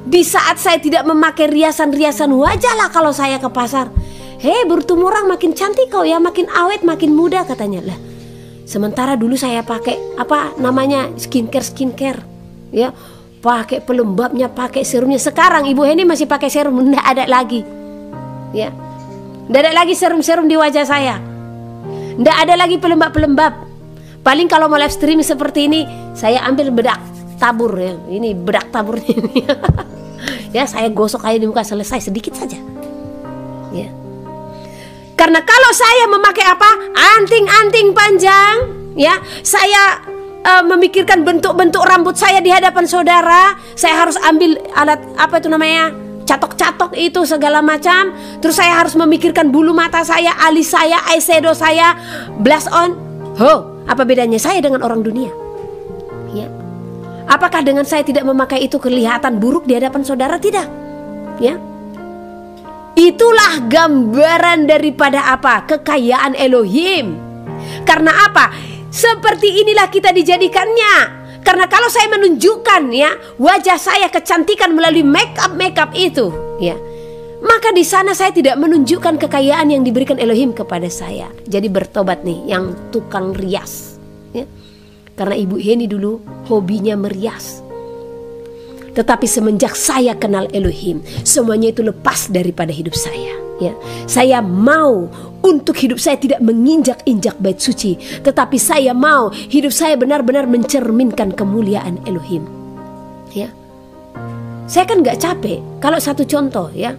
Di saat saya tidak memakai riasan-riasan wajah lah kalau saya ke pasar. Hei, bertumurang makin cantik kau ya, makin awet, makin muda, katanya. Lah sementara dulu saya pakai apa namanya skincare, ya, pakai pelembabnya, pakai serumnya. Sekarang Ibu Heni masih pakai serum, tidak ada lagi, ya, tidak ada lagi serum-serum di wajah saya, tidak ada lagi pelembab-pelembab. Paling kalau mau live streaming seperti ini, saya ambil bedak tabur, ya, ini bedak tabur ini, ya, saya gosok aja di muka, selesai, sedikit saja, ya. Karena kalau saya memakai apa, anting-anting panjang, ya, saya memikirkan bentuk-bentuk rambut saya di hadapan saudara, saya harus ambil alat apa itu namanya, catok-catok itu segala macam. Terus saya harus memikirkan bulu mata saya, alis saya, eyeshadow saya, blush on. Apa bedanya saya dengan orang dunia? Ya. Apakah dengan saya tidak memakai itu kelihatan buruk di hadapan saudara? Tidak, ya. Itulah gambaran daripada apa? Kekayaan Elohim. Karena apa? Seperti inilah kita dijadikannya. Karena kalau saya menunjukkan ya wajah saya kecantikan melalui make up itu, ya, maka di sana saya tidak menunjukkan kekayaan yang diberikan Elohim kepada saya. Jadi bertobat nih yang tukang rias, ya. Karena Ibu Heni dulu hobinya merias. Tetapi semenjak saya kenal Elohim, semuanya itu lepas daripada hidup saya. Ya, saya mau untuk hidup saya tidak menginjak-injak bait suci, tetapi saya mau hidup saya benar-benar mencerminkan kemuliaan Elohim. Ya, saya kan nggak capek. Kalau satu contoh ya,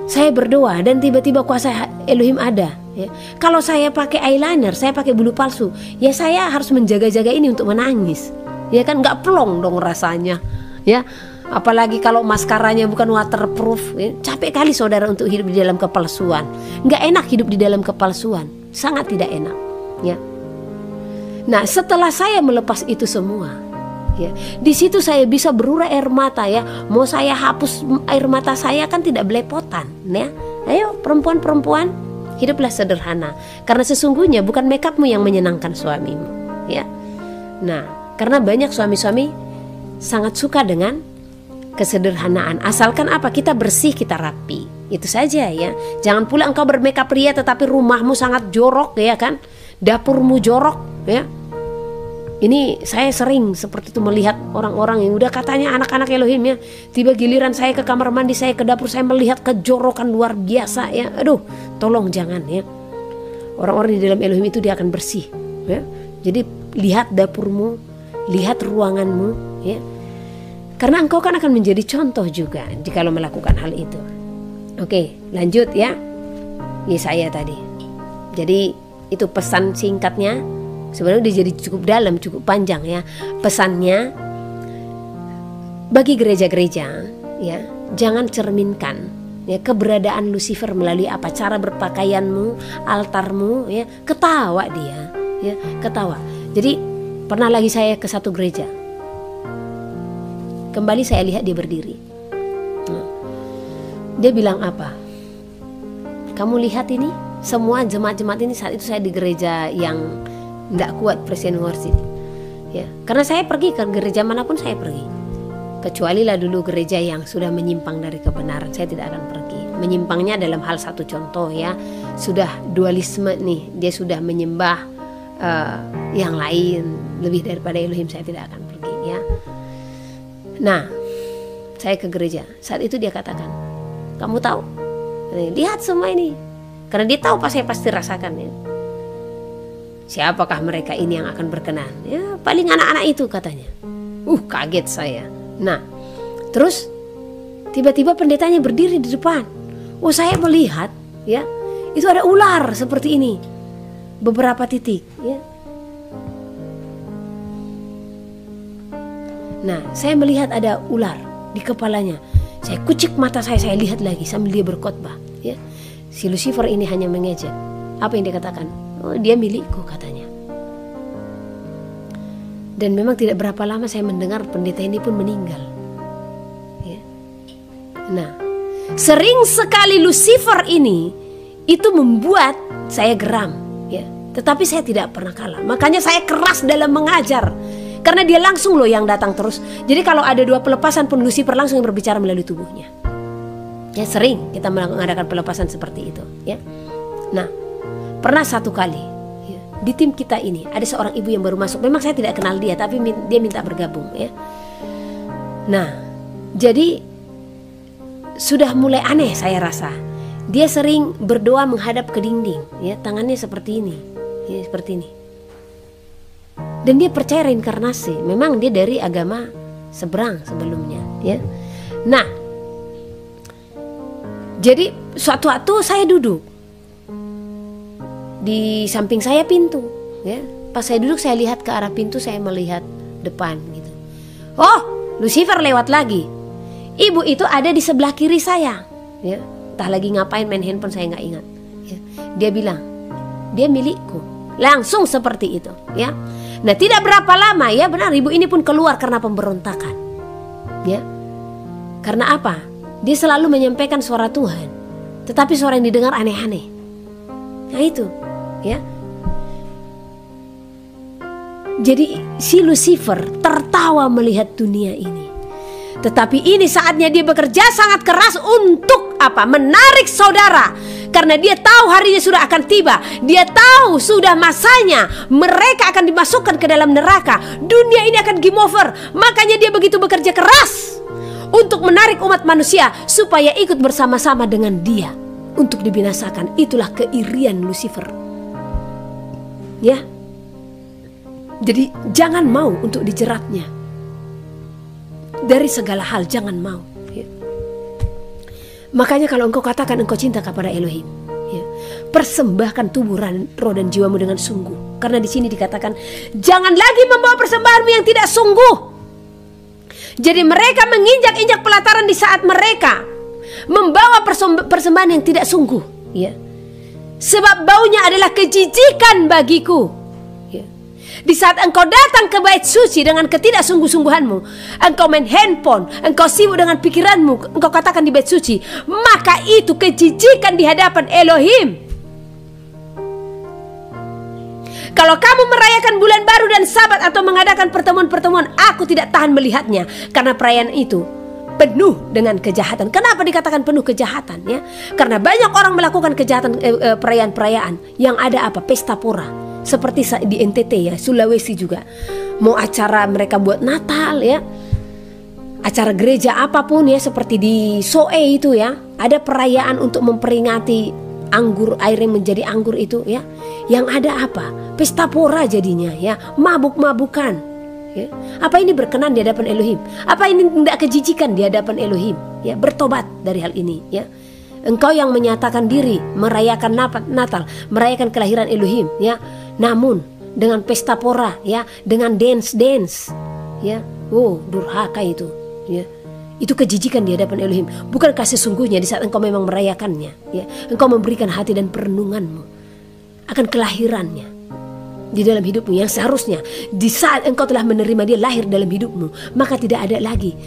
saya berdoa dan tiba-tiba kuasa Elohim ada. Ya, kalau saya pakai eyeliner, saya pakai bulu palsu, ya saya harus menjaga-jaga ini untuk menangis. Ya kan nggak plong dong rasanya. Ya. Apalagi kalau maskaranya bukan waterproof, ya, capek kali saudara untuk hidup di dalam kepalsuan. Nggak enak hidup di dalam kepalsuan, sangat tidak enak. Ya. Nah setelah saya melepas itu semua, ya, di situ saya bisa berurai air mata ya. Mau saya hapus air mata saya kan tidak belepotan, ya. Ayo perempuan-perempuan, hiduplah sederhana. Karena sesungguhnya bukan makeupmu yang menyenangkan suamimu, ya. Nah karena banyak suami-suami sangat suka dengan kesederhanaan, asalkan apa? Kita bersih, kita rapi, itu saja ya. Jangan pula engkau bermakeup pria tetapi rumahmu sangat jorok ya kan, dapurmu jorok ya. Ini saya sering seperti itu melihat orang-orang yang udah katanya anak-anak Elohim ya, tiba giliran saya ke kamar mandi, saya ke dapur, saya melihat kejorokan luar biasa ya. Aduh, tolong jangan ya. Orang-orang di dalam Elohim itu dia akan bersih ya. Jadi lihat dapurmu, lihat ruanganmu ya. Karena engkau kan akan menjadi contoh juga jika lo melakukan hal itu. Oke, lanjut ya. Yesaya tadi. Jadi itu pesan singkatnya. Sebenarnya udah jadi cukup dalam, cukup panjang ya. Pesannya bagi gereja-gereja ya, jangan cerminkan ya keberadaan Lucifer melalui apa? Cara berpakaianmu, altarmu ya. Ketawa dia ya, ketawa. Jadi pernah lagi saya ke satu gereja. Kembali saya lihat dia berdiri. Dia bilang apa? Kamu lihat ini, semua jemaat-jemaat ini saat itu saya di gereja yang tidak kuat Presiden Worship. Ya, karena saya pergi ke gereja manapun saya pergi. Kecuali lah dulu gereja yang sudah menyimpang dari kebenaran, saya tidak akan pergi. Menyimpangnya dalam hal satu contoh ya, sudah dualisme nih, dia sudah menyembah yang lain lebih daripada Elohim, saya tidak akan pergi ya. Nah, saya ke gereja. Saat itu dia katakan, kamu tahu? Lihat semua ini. Karena dia tahu saya pasti rasakan ya. Siapakah mereka ini yang akan berkenan? Ya, paling anak-anak itu katanya. Kaget saya. Nah, terus tiba-tiba pendetanya berdiri di depan. Saya melihat ya, itu ada ular seperti ini. Beberapa titik ya. Nah, saya melihat ada ular di kepalanya. Saya kucek mata saya lihat lagi sambil dia berkhotbah. Ya, si Lucifer ini hanya mengejek. Apa yang dia katakan? Dia milikku katanya. Dan memang tidak berapa lama saya mendengar pendeta ini pun meninggal. Ya. Nah, sering sekali Lucifer ini itu membuat saya geram. Ya, tetapi saya tidak pernah kalah. Makanya saya keras dalam mengajar. Karena dia langsung loh yang datang terus. Jadi kalau ada dua pelepasan pun Lucifer langsung berbicara melalui tubuhnya. Ya sering kita mengadakan pelepasan seperti itu ya. Nah pernah satu kali ya, di tim kita ini ada seorang ibu yang baru masuk. Memang saya tidak kenal dia, tapi dia minta bergabung ya. Nah jadi sudah mulai aneh saya rasa. Dia sering berdoa menghadap ke dinding ya, tangannya seperti ini ya, seperti ini. Dan dia percaya reinkarnasi. Memang dia dari agama seberang sebelumnya ya. Nah, jadi suatu waktu saya duduk di samping saya pintu ya. Pas saya duduk saya lihat ke arah pintu, saya melihat depan gitu. Lucifer lewat lagi. Ibu itu ada di sebelah kiri saya ya. Entah lagi ngapain, main handphone, saya nggak ingat ya. Dia bilang dia milikku. Langsung seperti itu ya. Nah tidak berapa lama ya, benar ibu ini pun keluar karena pemberontakan ya. Karena apa? Dia selalu menyampaikan suara Tuhan tetapi suara yang didengar aneh-aneh. Nah itu, ya. Jadi si Lucifer tertawa melihat dunia ini. Tetapi ini saatnya dia bekerja sangat keras untuk apa? Menarik saudara. Karena dia tahu harinya sudah akan tiba. Dia tahu sudah masanya mereka akan dimasukkan ke dalam neraka. Dunia ini akan game over. Makanya dia begitu bekerja keras untuk menarik umat manusia supaya ikut bersama-sama dengan dia untuk dibinasakan. Itulah keirian Lucifer. Ya. Jadi jangan mau untuk dijeratnya. Dari segala hal jangan mau. Ya. Makanya kalau engkau katakan engkau cinta kepada Elohim, ya, persembahkan tubuh, roh dan jiwamu dengan sungguh. Karena di sini dikatakan jangan lagi membawa persembahanmu yang tidak sungguh. Jadi mereka menginjak-injak pelataran di saat mereka membawa persembahan yang tidak sungguh. Ya. Sebab baunya adalah kejijikan bagiku. Di saat engkau datang ke bait suci dengan ketidaksungguh-sungguhanmu, engkau main handphone, engkau sibuk dengan pikiranmu, engkau katakan di bait suci, maka itu kejijikan di hadapan Elohim. Kalau kamu merayakan bulan baru dan Sabat atau mengadakan pertemuan-pertemuan, aku tidak tahan melihatnya, karena perayaan itu penuh dengan kejahatan. Kenapa dikatakan penuh kejahatan? Ya, karena banyak orang melakukan kejahatan, perayaan-perayaan yang ada apa? Pesta pora. Seperti di NTT ya, Sulawesi juga. Mau acara mereka buat Natal ya, acara gereja apapun ya, seperti di Soe itu ya, ada perayaan untuk memperingati anggur, air yang menjadi anggur itu ya. Yang ada apa? Pesta pora jadinya ya, mabuk-mabukan ya. Apa ini berkenan di hadapan Elohim? Apa ini tidak kejijikan di hadapan Elohim? Ya, bertobat dari hal ini ya. Engkau yang menyatakan diri merayakan Natal, merayakan kelahiran Elohim ya, namun dengan pesta pora ya, dengan dance ya, durhaka itu ya. Itu kejijikan di hadapan Elohim. Bukankah sesungguhnya di saat engkau memang merayakannya ya, engkau memberikan hati dan perenunganmu akan kelahirannya di dalam hidupmu, yang seharusnya di saat engkau telah menerima dia lahir dalam hidupmu, maka tidak ada lagi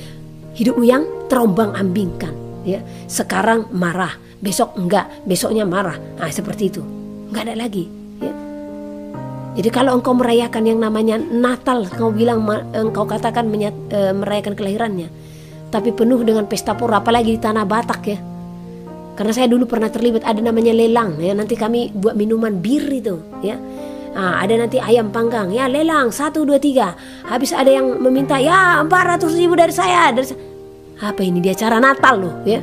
hidupmu yang terombang-ambingkan ya. Sekarang marah, besok enggak, besoknya marah. Nah, seperti itu. Enggak ada lagi ya. Jadi kalau engkau merayakan yang namanya Natal, engkau katakan merayakan kelahirannya, tapi penuh dengan pesta pora, apalagi di tanah Batak ya. Karena saya dulu pernah terlibat, ada namanya lelang ya, nanti kami buat minuman bir itu ya. Nah, ada nanti ayam panggang ya, lelang 1, 2, 3. Habis ada yang meminta ya 400.000 dari saya. Apa ini, dia acara Natal loh ya.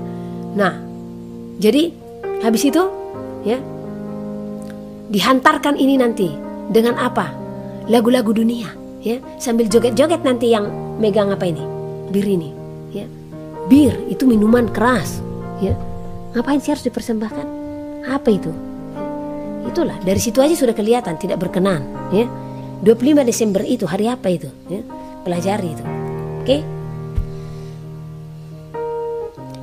Nah, jadi habis itu ya dihantarkan ini nanti dengan apa? Lagu-lagu dunia ya, sambil joget-joget nanti yang megang apa ini? Bir ini ya. Bir itu minuman keras ya. Ngapain sih harus dipersembahkan? Apa itu? Itulah, dari situ aja sudah kelihatan tidak berkenan ya. 25 Desember itu hari apa itu ya? Pelajari itu. Oke?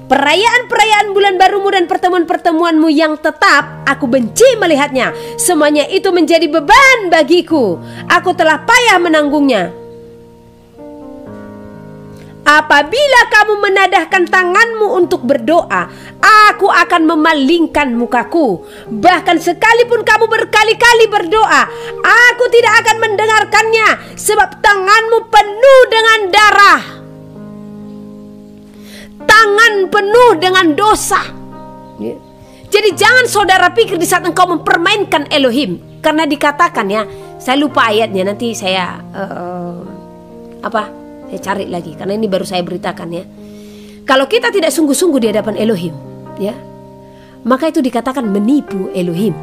Perayaan-perayaan bulan barumu dan pertemuan-pertemuanmu yang tetap, aku benci melihatnya. Semuanya itu menjadi beban bagiku. Aku telah payah menanggungnya. Apabila kamu menadahkan tanganmu untuk berdoa, aku akan memalingkan mukaku. Bahkan sekalipun kamu berkali-kali berdoa, aku tidak akan mendengarkannya, sebab tanganmu penuh dengan darah. Tangan penuh dengan dosa ya. Jadi jangan saudara pikir di saat engkau mempermainkan Elohim, karena dikatakan ya, saya lupa ayatnya, nanti saya saya cari lagi, karena ini baru saya beritakan ya. Kalau kita tidak sungguh-sungguh di hadapan Elohim ya, maka itu dikatakan menipu Elohim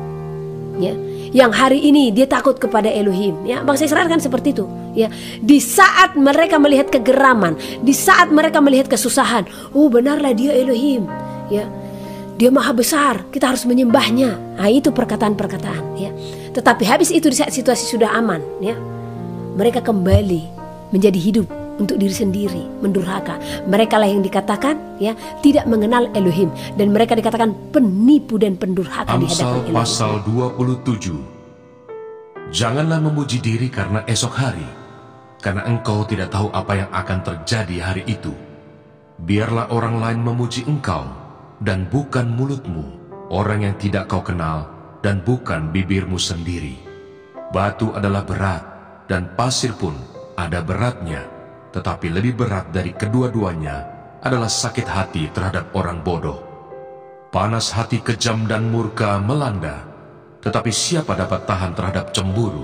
ya. Yang hari ini dia takut kepada Elohim ya. Bangsa Israel kan seperti itu ya. Di saat mereka melihat kegeraman, di saat mereka melihat kesusahan, oh benarlah dia Elohim ya, dia maha besar, kita harus menyembahnya. Nah, itu perkataan-perkataan ya. Tetapi habis itu di saat situasi sudah aman ya, mereka kembali menjadi hidup untuk diri sendiri, mendurhaka. Mereka lah yang dikatakan ya tidak mengenal Elohim, dan mereka dikatakan penipu dan pendurhaka di hadapan Elohim. Pasal 27. Janganlah memuji diri karena esok hari, karena engkau tidak tahu apa yang akan terjadi hari itu. Biarlah orang lain memuji engkau dan bukan mulutmu, orang yang tidak kau kenal dan bukan bibirmu sendiri. Batu adalah berat dan pasir pun ada beratnya, tetapi lebih berat dari kedua-duanya adalah sakit hati terhadap orang bodoh. Panas hati kejam dan murka melanda, tetapi siapa dapat tahan terhadap cemburu?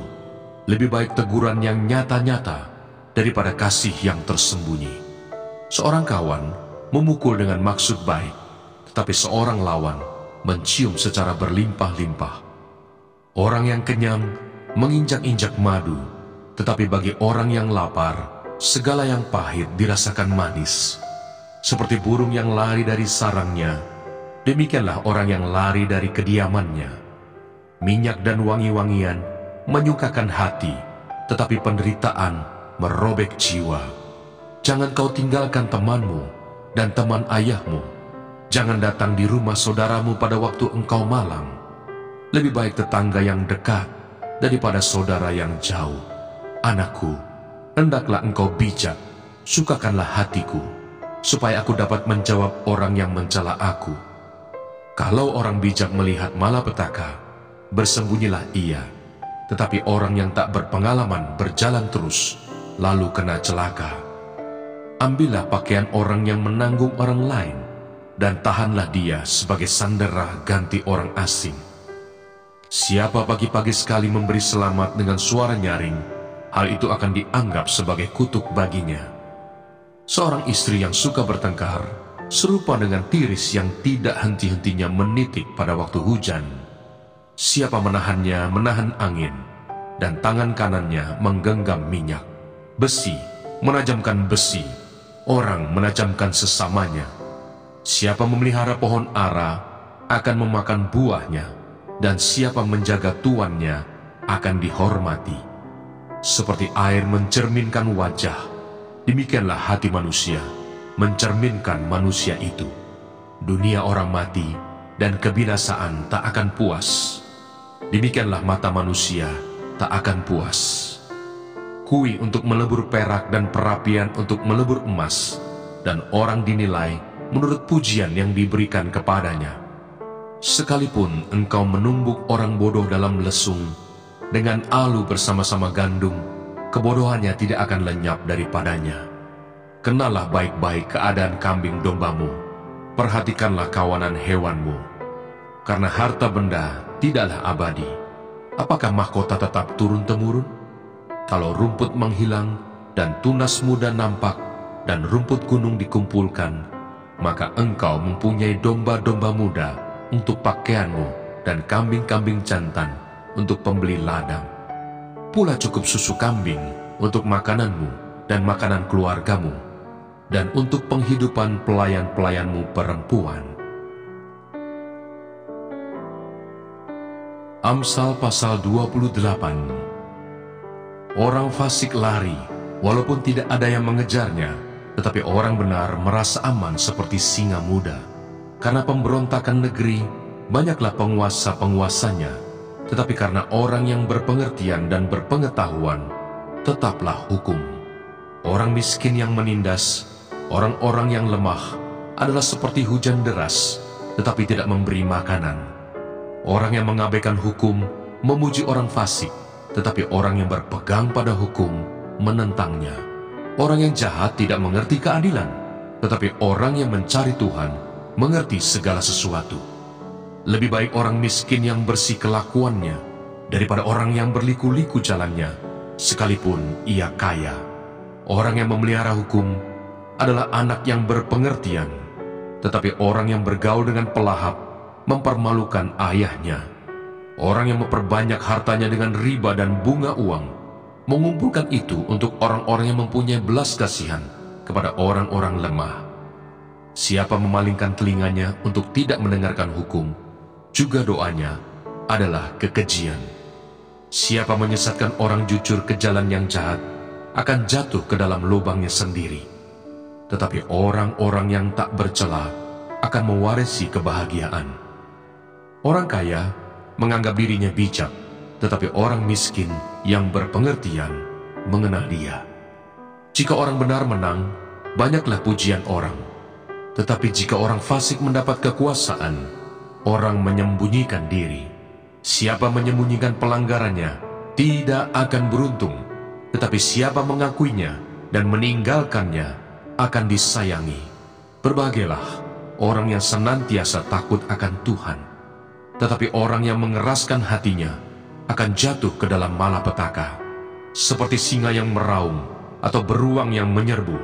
Lebih baik teguran yang nyata-nyata daripada kasih yang tersembunyi. Seorang kawan memukul dengan maksud baik, tetapi seorang lawan mencium secara berlimpah-limpah. Orang yang kenyang menginjak-injak madu, tetapi bagi orang yang lapar, segala yang pahit dirasakan manis. Seperti burung yang lari dari sarangnya, demikianlah orang yang lari dari kediamannya. Minyak dan wangi-wangian menyukakan hati, tetapi penderitaan merobek jiwa. Jangan kau tinggalkan temanmu dan teman ayahmu. Jangan datang di rumah saudaramu pada waktu engkau malam. Lebih baik tetangga yang dekat daripada saudara yang jauh. Anakku, hendaklah engkau bijak, sukakanlah hatiku, supaya aku dapat menjawab orang yang mencela aku. Kalau orang bijak melihat malapetaka, bersembunyilah ia. Tetapi orang yang tak berpengalaman berjalan terus, lalu kena celaka. Ambillah pakaian orang yang menanggung orang lain, dan tahanlah dia sebagai sandera ganti orang asing. Siapa pagi-pagi sekali memberi selamat dengan suara nyaring, hal itu akan dianggap sebagai kutuk baginya. Seorang istri yang suka bertengkar serupa dengan tiris yang tidak henti-hentinya menitik pada waktu hujan. Siapa menahannya menahan angin, dan tangan kanannya menggenggam minyak. Besi menajamkan besi, orang menajamkan sesamanya. Siapa memelihara pohon ara akan memakan buahnya, dan siapa menjaga tuannya akan dihormati. Seperti air mencerminkan wajah, demikianlah hati manusia mencerminkan manusia itu. Dunia orang mati dan kebinasaan tak akan puas. Demikianlah mata manusia tak akan puas. Kui untuk melebur perak dan perapian untuk melebur emas, dan orang dinilai menurut pujian yang diberikan kepadanya. Sekalipun engkau menumbuk orang bodoh dalam lesung, dengan alu bersama-sama gandum, kebodohannya tidak akan lenyap daripadanya. Kenalah baik-baik keadaan kambing dombamu, perhatikanlah kawanan hewanmu, karena harta benda tidaklah abadi. Apakah mahkota tetap turun-temurun? Kalau rumput menghilang dan tunas muda nampak dan rumput gunung dikumpulkan, maka engkau mempunyai domba-domba muda untuk pakaianmu dan kambing-kambing jantan untuk pembeli ladang. Pula cukup susu kambing untuk makananmu dan makanan keluargamu, dan untuk penghidupan pelayan-pelayanmu perempuan. Amsal pasal 28. Orang fasik lari, walaupun tidak ada yang mengejarnya, tetapi orang benar merasa aman seperti singa muda. Karena pemberontakan negeri, banyaklah penguasa-penguasanya, tetapi karena orang yang berpengertian dan berpengetahuan, tetaplah hukum. Orang miskin yang menindas, orang-orang yang lemah, adalah seperti hujan deras, tetapi tidak memberi makanan. Orang yang mengabaikan hukum memuji orang fasik, tetapi orang yang berpegang pada hukum menentangnya. Orang yang jahat tidak mengerti keadilan, tetapi orang yang mencari Tuhan mengerti segala sesuatu. Lebih baik orang miskin yang bersih kelakuannya daripada orang yang berliku-liku jalannya, sekalipun ia kaya. Orang yang memelihara hukum adalah anak yang berpengertian, tetapi orang yang bergaul dengan pelahap mempermalukan ayahnya. Orang yang memperbanyak hartanya dengan riba dan bunga uang, mengumpulkan itu untuk orang-orang yang mempunyai belas kasihan kepada orang-orang lemah. Siapa memalingkan telinganya untuk tidak mendengarkan hukum, juga doanya adalah kekejian. Siapa menyesatkan orang jujur ke jalan yang jahat, akan jatuh ke dalam lubangnya sendiri. Tetapi orang-orang yang tak bercela akan mewarisi kebahagiaan. Orang kaya menganggap dirinya bijak, tetapi orang miskin yang berpengertian mengenal dia. Jika orang benar menang, banyaklah pujian orang. Tetapi jika orang fasik mendapat kekuasaan, orang menyembunyikan diri. Siapa menyembunyikan pelanggarannya tidak akan beruntung, tetapi siapa mengakuinya dan meninggalkannya akan disayangi. Berbahagialah orang yang senantiasa takut akan Tuhan, tetapi orang yang mengeraskan hatinya akan jatuh ke dalam malapetaka. Seperti singa yang meraung atau beruang yang menyerbu,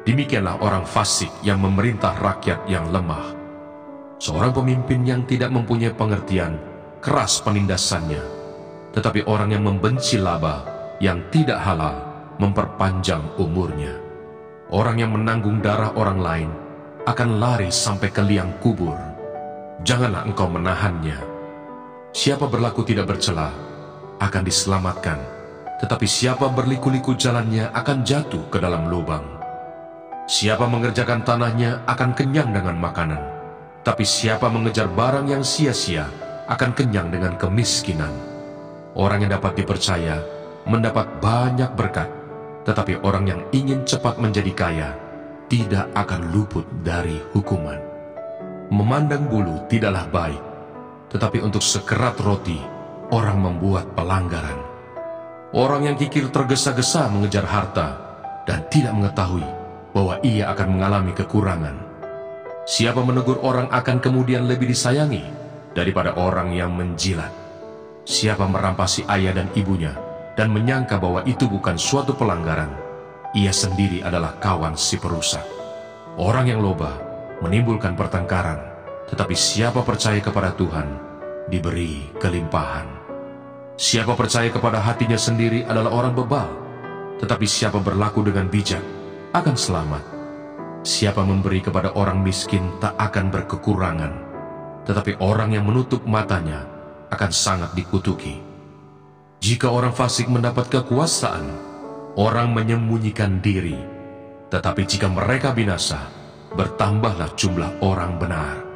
demikianlah orang fasik yang memerintah rakyat yang lemah. Seorang pemimpin yang tidak mempunyai pengertian keras penindasannya, tetapi orang yang membenci laba yang tidak halal memperpanjang umurnya. Orang yang menanggung darah orang lain akan lari sampai ke liang kubur. Janganlah engkau menahannya. Siapa berlaku tidak bercela akan diselamatkan, tetapi siapa berliku-liku jalannya akan jatuh ke dalam lubang. Siapa mengerjakan tanahnya akan kenyang dengan makanan, tapi siapa mengejar barang yang sia-sia akan kenyang dengan kemiskinan. Orang yang dapat dipercaya mendapat banyak berkat, tetapi orang yang ingin cepat menjadi kaya tidak akan luput dari hukuman. Memandang bulu tidaklah baik, tetapi untuk sekerat roti orang membuat pelanggaran. Orang yang kikir tergesa-gesa mengejar harta dan tidak mengetahui bahwa ia akan mengalami kekurangan. Siapa menegur orang akan kemudian lebih disayangi daripada orang yang menjilat. Siapa merampasi ayah dan ibunya dan menyangka bahwa itu bukan suatu pelanggaran, ia sendiri adalah kawan si perusak. Orang yang loba menimbulkan pertengkaran, tetapi siapa percaya kepada Tuhan diberi kelimpahan. Siapa percaya kepada hatinya sendiri adalah orang bebal, tetapi siapa berlaku dengan bijak akan selamat. Siapa memberi kepada orang miskin tak akan berkekurangan, tetapi orang yang menutup matanya akan sangat dikutuki. Jika orang fasik mendapat kekuasaan, orang menyembunyikan diri, tetapi jika mereka binasa, bertambahlah jumlah orang benar.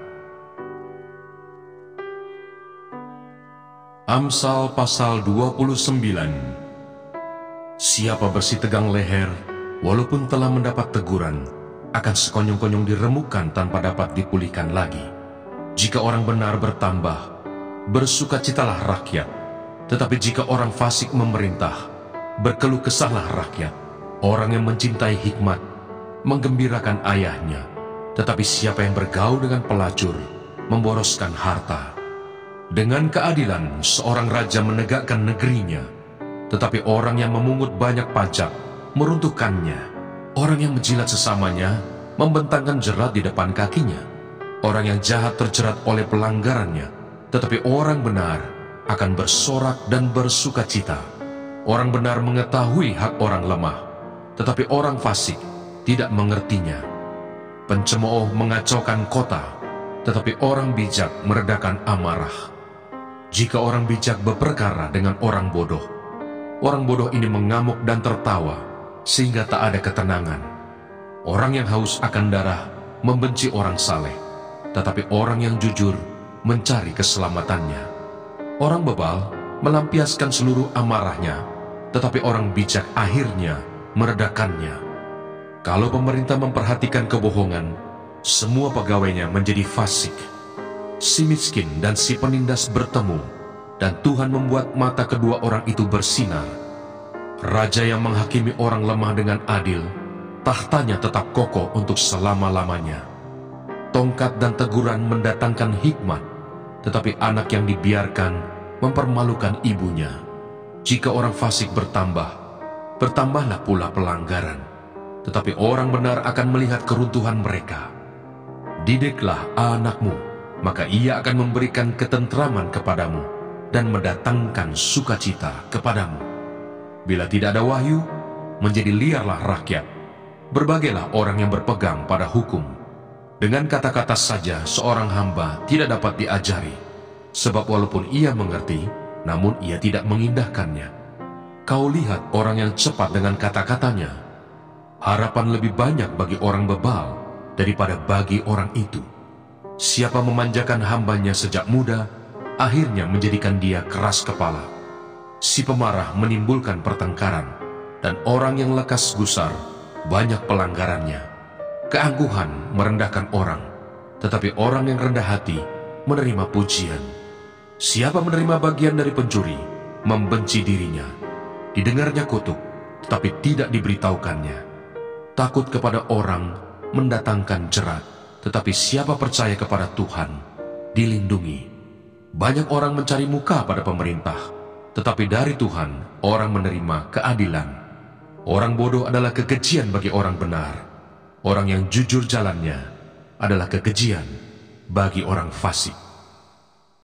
Amsal pasal 29. Siapa bersih tegang leher, walaupun telah mendapat teguran, akan sekonyong-konyong diremukkan tanpa dapat dipulihkan lagi. Jika orang benar bertambah, bersukacitalah rakyat. Tetapi jika orang fasik memerintah, berkeluh kesahlah rakyat. Orang yang mencintai hikmat menggembirakan ayahnya, tetapi siapa yang bergaul dengan pelacur memboroskan harta. Dengan keadilan seorang raja menegakkan negerinya, tetapi orang yang memungut banyak pajak meruntuhkannya. Orang yang menjilat sesamanya membentangkan jerat di depan kakinya. Orang yang jahat terjerat oleh pelanggarannya, tetapi orang benar akan bersorak dan bersukacita. Orang benar mengetahui hak orang lemah, tetapi orang fasik tidak mengertinya. Pencemooh mengacaukan kota, tetapi orang bijak meredakan amarah. Jika orang bijak berperkara dengan orang bodoh ini mengamuk dan tertawa, sehingga tak ada ketenangan. Orang yang haus akan darah membenci orang saleh, tetapi orang yang jujur mencari keselamatannya. Orang bebal melampiaskan seluruh amarahnya, tetapi orang bijak akhirnya meredakannya. Kalau pemerintah memperhatikan kebohongan, semua pegawainya menjadi fasik. Si miskin dan si penindas bertemu, dan Tuhan membuat mata kedua orang itu bersinar. Raja yang menghakimi orang lemah dengan adil, tahtanya tetap kokoh untuk selama-lamanya. Tongkat dan teguran mendatangkan hikmat, tetapi anak yang dibiarkan mempermalukan ibunya. Jika orang fasik bertambah, bertambahlah pula pelanggaran, tetapi orang benar akan melihat keruntuhan mereka. Didiklah anakmu, maka ia akan memberikan ketentraman kepadamu dan mendatangkan sukacita kepadamu. Bila tidak ada wahyu, menjadi liarlah rakyat. Berbahagialah orang yang berpegang pada hukum. Dengan kata-kata saja seorang hamba tidak dapat diajari, sebab walaupun ia mengerti, namun ia tidak mengindahkannya. Kau lihat orang yang cepat dengan kata-katanya. Harapan lebih banyak bagi orang bebal daripada bagi orang itu. Siapa memanjakan hambanya sejak muda, akhirnya menjadikan dia keras kepala. Si pemarah menimbulkan pertengkaran, dan orang yang lekas gusar banyak pelanggarannya. Keangkuhan merendahkan orang, tetapi orang yang rendah hati menerima pujian. Siapa menerima bagian dari pencuri, membenci dirinya. Didengarnya kutuk, tetapi tidak diberitahukannya. Takut kepada orang mendatangkan jerat, tetapi siapa percaya kepada Tuhan, dilindungi. Banyak orang mencari muka pada pemerintah, tetapi dari Tuhan orang menerima keadilan. Orang bodoh adalah kekejian bagi orang benar. Orang yang jujur jalannya adalah kekejian bagi orang fasik.